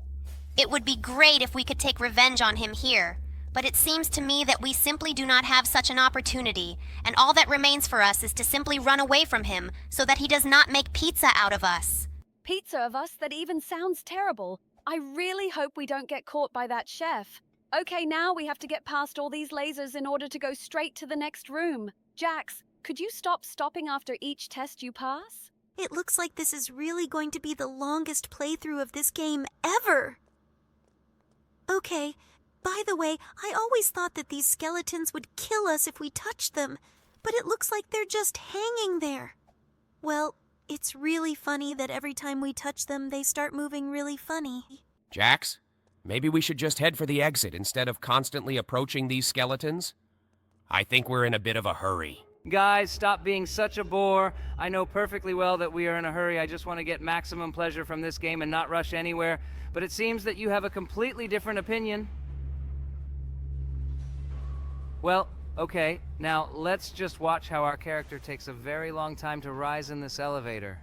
It would be great if we could take revenge on him here. But it seems to me that we simply do not have such an opportunity, and all that remains for us is to simply run away from him so that he does not make pizza out of us. Pizza of us? That even sounds terrible. I really hope we don't get caught by that chef. Okay, now we have to get past all these lasers in order to go straight to the next room. Jax, could you stop stopping after each test you pass? It looks like this is really going to be the longest playthrough of this game ever. Okay. By the way, I always thought that these skeletons would kill us if we touched them, but it looks like they're just hanging there. Well, it's really funny that every time we touch them, they start moving really funny. Jax, maybe we should just head for the exit instead of constantly approaching these skeletons? I think we're in a bit of a hurry. Guys, stop being such a bore. I know perfectly well that we are in a hurry. I just want to get maximum pleasure from this game and not rush anywhere, but it seems that you have a completely different opinion. Well, okay, now let's just watch how our character takes a very long time to rise in this elevator.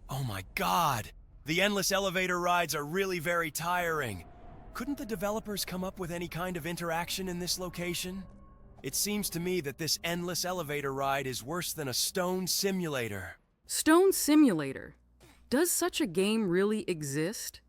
Oh my god! The endless elevator rides are really very tiring. Couldn't the developers come up with any kind of interaction in this location? It seems to me that this endless elevator ride is worse than a stone simulator. Stone Simulator? Does such a game really exist?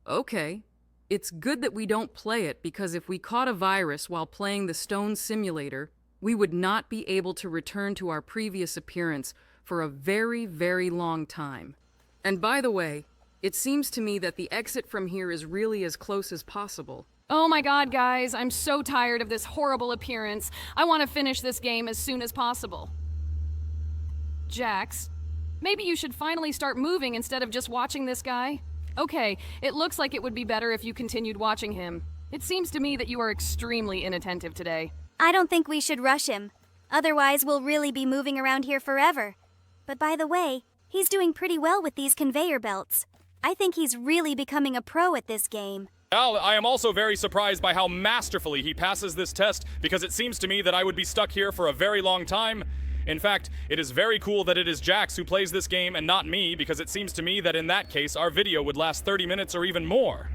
Okay. It's good that we don't play it because if we caught a virus while playing the Stone Simulator, we would not be able to return to our previous appearance for a very, very long time. And by the way, it seems to me that the exit from here is really as close as possible. Oh my god, guys, I'm so tired of this horrible appearance. I want to finish this game as soon as possible. Jax, maybe you should finally start moving instead of just watching this guy. Okay, it looks like it would be better if you continued watching him. It seems to me that you are extremely inattentive today. I don't think we should rush him. Otherwise, we'll really be moving around here forever. But by the way, he's doing pretty well with these conveyor belts. I think he's really becoming a pro at this game. Al, I am also very surprised by how masterfully he passes this test because it seems to me that I would be stuck here for a very long time. In fact, it is very cool that it is Jax who plays this game and not me, because it seems to me that in that case our video would last 30 minutes or even more.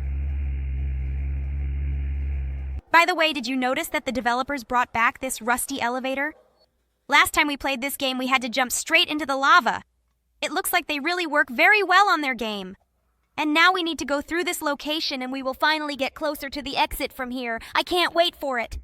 By the way, did you notice that the developers brought back this rusty elevator? Last time we played this game, we had to jump straight into the lava. It looks like they really work very well on their game. And now we need to go through this location and we will finally get closer to the exit from here. I can't wait for it.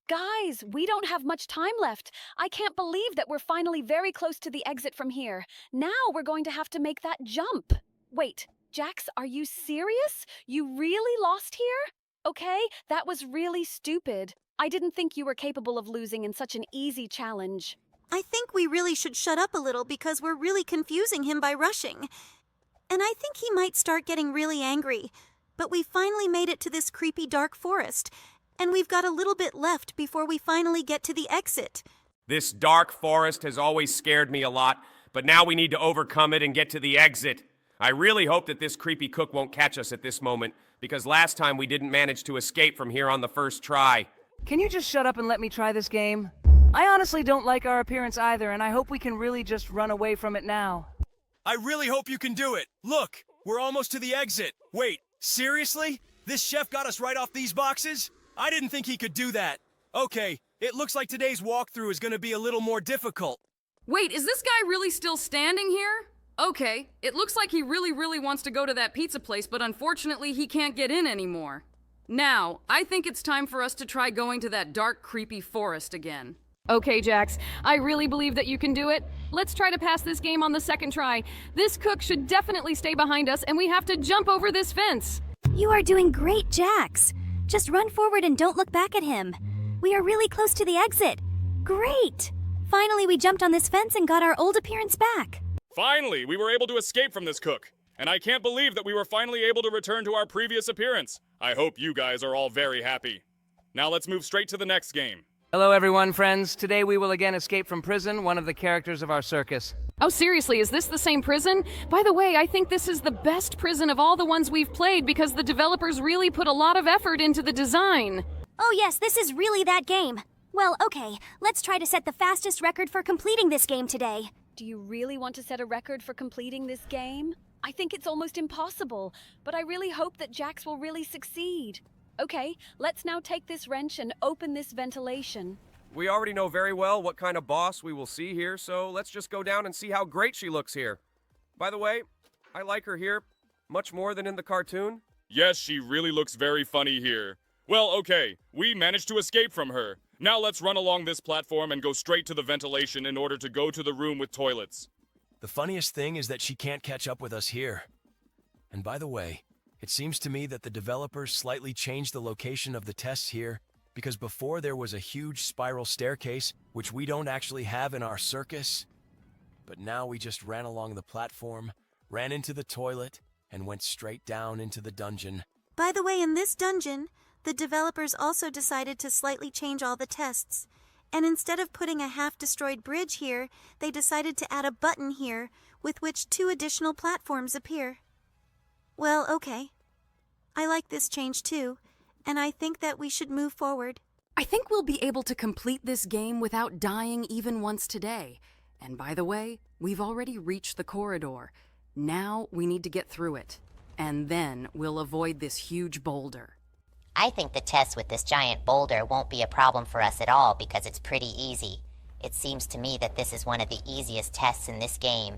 Guys, we don't have much time left. I can't believe that we're finally very close to the exit from here. Now we're going to have to make that jump. Wait, Jax, are you serious? You really lost here? Okay, that was really stupid. I didn't think you were capable of losing in such an easy challenge. I think we really should shut up a little because we're really confusing him by rushing. And I think he might start getting really angry. But we finally made it to this creepy dark forest. And we've got a little bit left before we finally get to the exit. This dark forest has always scared me a lot, but now we need to overcome it and get to the exit. I really hope that this creepy cook won't catch us at this moment, because last time we didn't manage to escape from here on the first try. Can you just shut up and let me try this game? I honestly don't like our appearance either, and I hope we can really just run away from it now. I really hope you can do it. Look, we're almost to the exit. Wait, seriously? This chef got us right off these boxes? I didn't think he could do that. Okay, it looks like today's walkthrough is gonna be a little more difficult. Wait, is this guy really still standing here? Okay, it looks like he really wants to go to that pizza place, but unfortunately he can't get in anymore. Now, I think it's time for us to try going to that dark, creepy forest again. Okay, Jax, I really believe that you can do it. Let's try to pass this game on the second try. This cook should definitely stay behind us, and we have to jump over this fence. You are doing great, Jax. Just run forward and don't look back at him. We are really close to the exit. Great! Finally, we jumped on this fence and got our old appearance back. Finally, we were able to escape from this cook. And I can't believe that we were finally able to return to our previous appearance. I hope you guys are all very happy. Now let's move straight to the next game. Hello everyone, friends. Today we will again escape from prison, one of the characters of our circus. Oh, seriously, is this the same prison? By the way, I think this is the best prison of all the ones we've played because the developers really put a lot of effort into the design. Oh yes, this is really that game. Well, okay, let's try to set the fastest record for completing this game today. Do you really want to set a record for completing this game? I think it's almost impossible, but I really hope that Jax will really succeed. Okay, let's now take this wrench and open this ventilation. We already know very well what kind of boss we will see here, so let's just go down and see how great she looks here. By the way, I like her here much more than in the cartoon. Yes, she really looks very funny here. Well, okay, we managed to escape from her. Now let's run along this platform and go straight to the ventilation in order to go to the room with toilets. The funniest thing is that she can't catch up with us here. And by the way, it seems to me that the developers slightly changed the location of the tests here because before there was a huge spiral staircase, which we don't actually have in our circus. But now we just ran along the platform, ran into the toilet, and went straight down into the dungeon. By the way, in this dungeon, the developers also decided to slightly change all the tests. And instead of putting a half-destroyed bridge here, they decided to add a button here with which 2 additional platforms appear. Well, okay. I like this change too, and I think that we should move forward. I think we'll be able to complete this game without dying even once today. And by the way, we've already reached the corridor. Now we need to get through it. And then we'll avoid this huge boulder. I think the test with this giant boulder won't be a problem for us at all because it's pretty easy. It seems to me that this is one of the easiest tests in this game.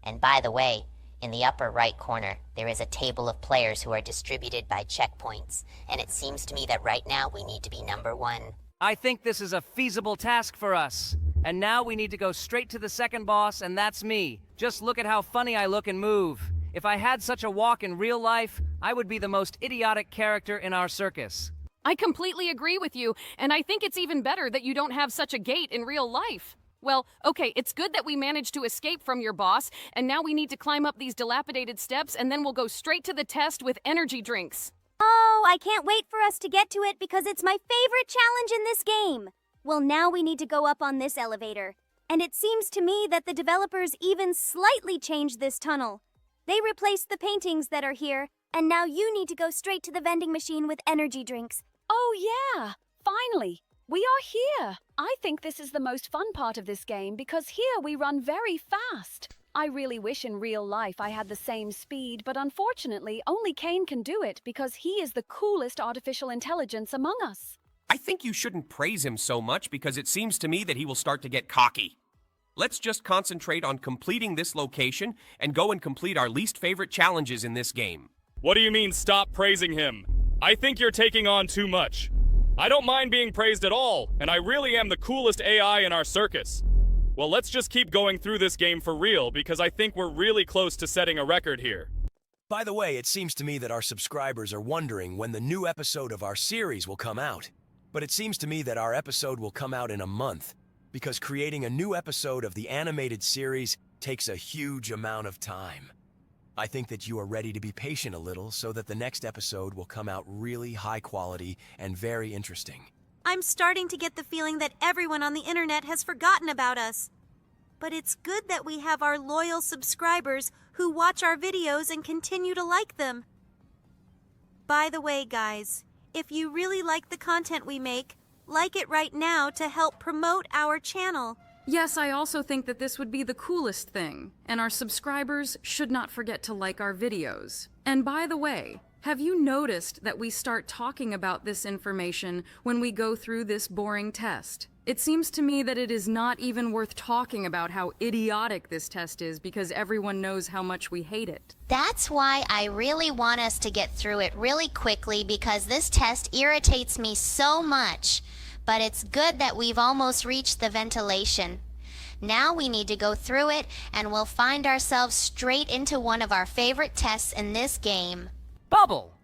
And by the way, in the upper right corner, there is a table of players who are distributed by checkpoints, and it seems to me that right now we need to be number 1. I think this is a feasible task for us. And now we need to go straight to the second boss, and that's me. Just look at how funny I look and move. If I had such a walk in real life, I would be the most idiotic character in our circus. I completely agree with you, and I think it's even better that you don't have such a gait in real life. Well, okay, it's good that we managed to escape from your boss, and now we need to climb up these dilapidated steps, and then we'll go straight to the test with energy drinks. Oh, I can't wait for us to get to it because it's my favorite challenge in this game. Well, now we need to go up on this elevator. And it seems to me that the developers even slightly changed this tunnel. They replaced the paintings that are here, and now you need to go straight to the vending machine with energy drinks. Oh yeah, finally. We are here! I think this is the most fun part of this game because here we run very fast. I really wish in real life I had the same speed, but unfortunately only Kane can do it because he is the coolest artificial intelligence among us. I think you shouldn't praise him so much because it seems to me that he will start to get cocky. Let's just concentrate on completing this location and go and complete our least favorite challenges in this game. What do you mean, stop praising him? I think you're taking on too much. I don't mind being praised at all, and I really am the coolest AI in our circus. Well, let's just keep going through this game for real, because I think we're really close to setting a record here. By the way, it seems to me that our subscribers are wondering when the new episode of our series will come out. But it seems to me that our episode will come out in a month, because creating a new episode of the animated series takes a huge amount of time. I think that you are ready to be patient a little so that the next episode will come out really high quality and very interesting. I'm starting to get the feeling that everyone on the internet has forgotten about us. But it's good that we have our loyal subscribers who watch our videos and continue to like them. By the way, guys, if you really like the content we make, like it right now to help promote our channel. Yes, I also think that this would be the coolest thing, and our subscribers should not forget to like our videos. And by the way, have you noticed that we start talking about this information when we go through this boring test? It seems to me that it is not even worth talking about how idiotic this test is because everyone knows how much we hate it. That's why I really want us to get through it really quickly because this test irritates me so much. But it's good that we've almost reached the ventilation. Now we need to go through it and we'll find ourselves straight into one of our favorite tests in this game. Bubble!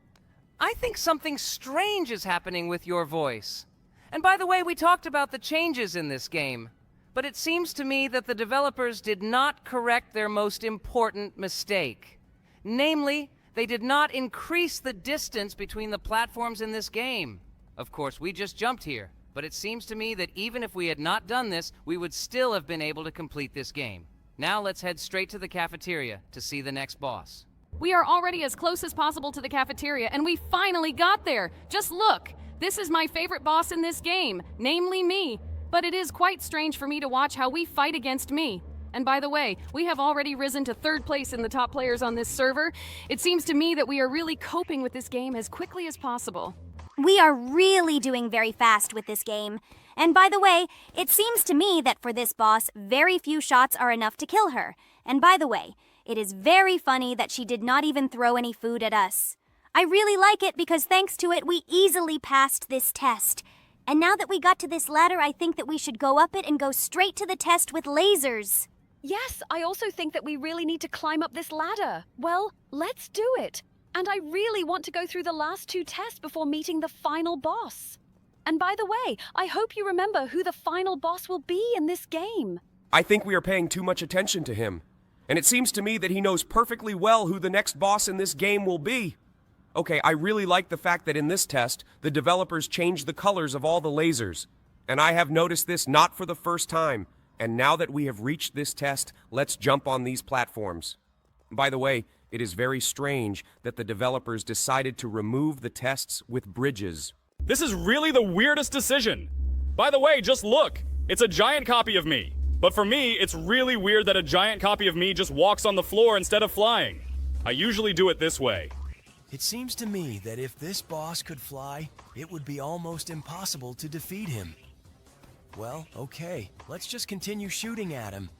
I think something strange is happening with your voice. And by the way, we talked about the changes in this game. But it seems to me that the developers did not correct their most important mistake. Namely, they did not increase the distance between the platforms in this game. Of course, we just jumped here. But it seems to me that even if we had not done this, we would still have been able to complete this game. Now let's head straight to the cafeteria to see the next boss. We are already as close as possible to the cafeteria, and we finally got there. Just look. This is my favorite boss in this game, namely me. But it is quite strange for me to watch how we fight against me. And by the way, we have already risen to 3rd place in the top players on this server. It seems to me that we are really coping with this game as quickly as possible. We are really doing very fast with this game. And by the way, it seems to me that for this boss, very few shots are enough to kill her. And by the way, it is very funny that she did not even throw any food at us. I really like it because thanks to it, we easily passed this test. And now that we got to this ladder, I think that we should go up it and go straight to the test with lasers. Yes, I also think that we really need to climb up this ladder. Well, let's do it. And I really want to go through the last 2 tests before meeting the final boss. And by the way, I hope you remember who the final boss will be in this game. I think we are paying too much attention to him. And it seems to me that he knows perfectly well who the next boss in this game will be. Okay, I really like the fact that in this test, the developers changed the colors of all the lasers. And I have noticed this not for the first time. And now that we have reached this test, let's jump on these platforms. By the way, it is very strange that the developers decided to remove the tests with bridges. This is really the weirdest decision. By the way, just look. It's a giant copy of me. But for me, it's really weird that a giant copy of me just walks on the floor instead of flying. I usually do it this way. It seems to me that if this boss could fly, it would be almost impossible to defeat him. Well, okay, let's just continue shooting at him.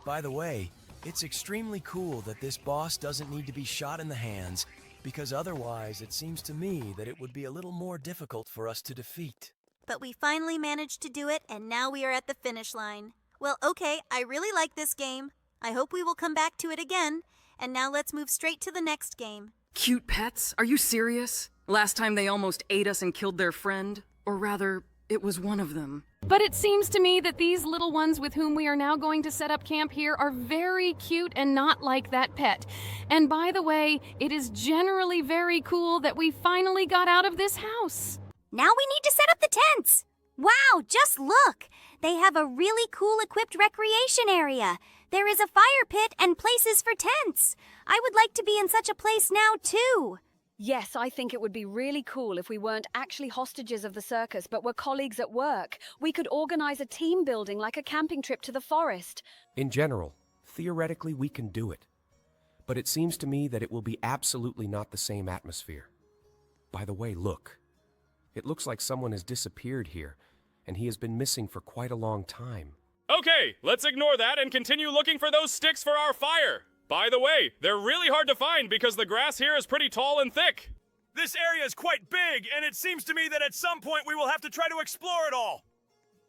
By the way, it's extremely cool that this boss doesn't need to be shot in the hands, because otherwise it seems to me that it would be a little more difficult for us to defeat. But we finally managed to do it, and now we are at the finish line. Well, okay, I really like this game. I hope we will come back to it again. And now let's move straight to the next game. Cute pets? Are you serious? Last time they almost ate us and killed their friend. Or rather, it was one of them. But it seems to me that these little ones with whom we are now going to set up camp here are very cute and not like that pet. And by the way, it is generally very cool that we finally got out of this house. Now we need to set up the tents. Wow, just look. They have a really cool equipped recreation area. There is a fire pit and places for tents. I would like to be in such a place now, too. Yes, I think it would be really cool if we weren't actually hostages of the circus, but were colleagues at work. We could organize a team building like a camping trip to the forest. In general, theoretically, we can do it. But it seems to me that it will be absolutely not the same atmosphere. By the way, look. It looks like someone has disappeared here, and he has been missing for quite a long time. Okay, let's ignore that and continue looking for those sticks for our fire. By the way, they're really hard to find because the grass here is pretty tall and thick. This area is quite big, and it seems to me that at some point we will have to try to explore it all.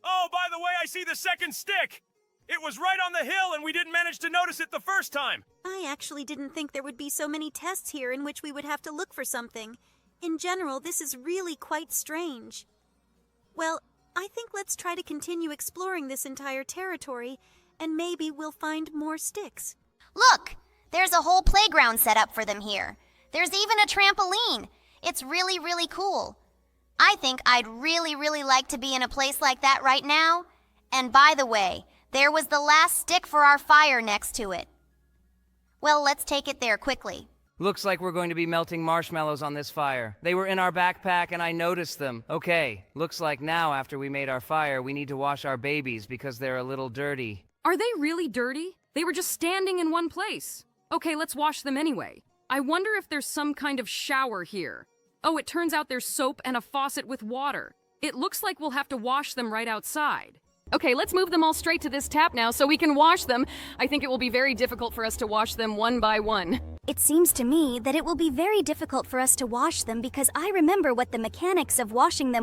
Oh, by the way, I see the second stick. It was right on the hill, and we didn't manage to notice it the first time. I actually didn't think there would be so many tests here in which we would have to look for something. In general, this is really quite strange. Well, I think let's try to continue exploring this entire territory, and maybe we'll find more sticks. Look, there's a whole playground set up for them here. There's even a trampoline. It's really, really cool. I think I'd really like to be in a place like that right now. And by the way, there was the last stick for our fire next to it. Well, let's take it there quickly. Looks like we're going to be melting marshmallows on this fire. They were in our backpack and I noticed them. Okay, looks like now after we made our fire, we need to wash our babies because they're a little dirty. Are they really dirty? They were just standing in one place. Okay, let's wash them anyway. I wonder if there's some kind of shower here. Oh, it turns out there's soap and a faucet with water. It looks like we'll have to wash them right outside. Okay, let's move them all straight to this tap now so we can wash them. I think it will be very difficult for us to wash them one by one. It seems to me that it will be very difficult for us to wash them because I remember what the mechanics of washing them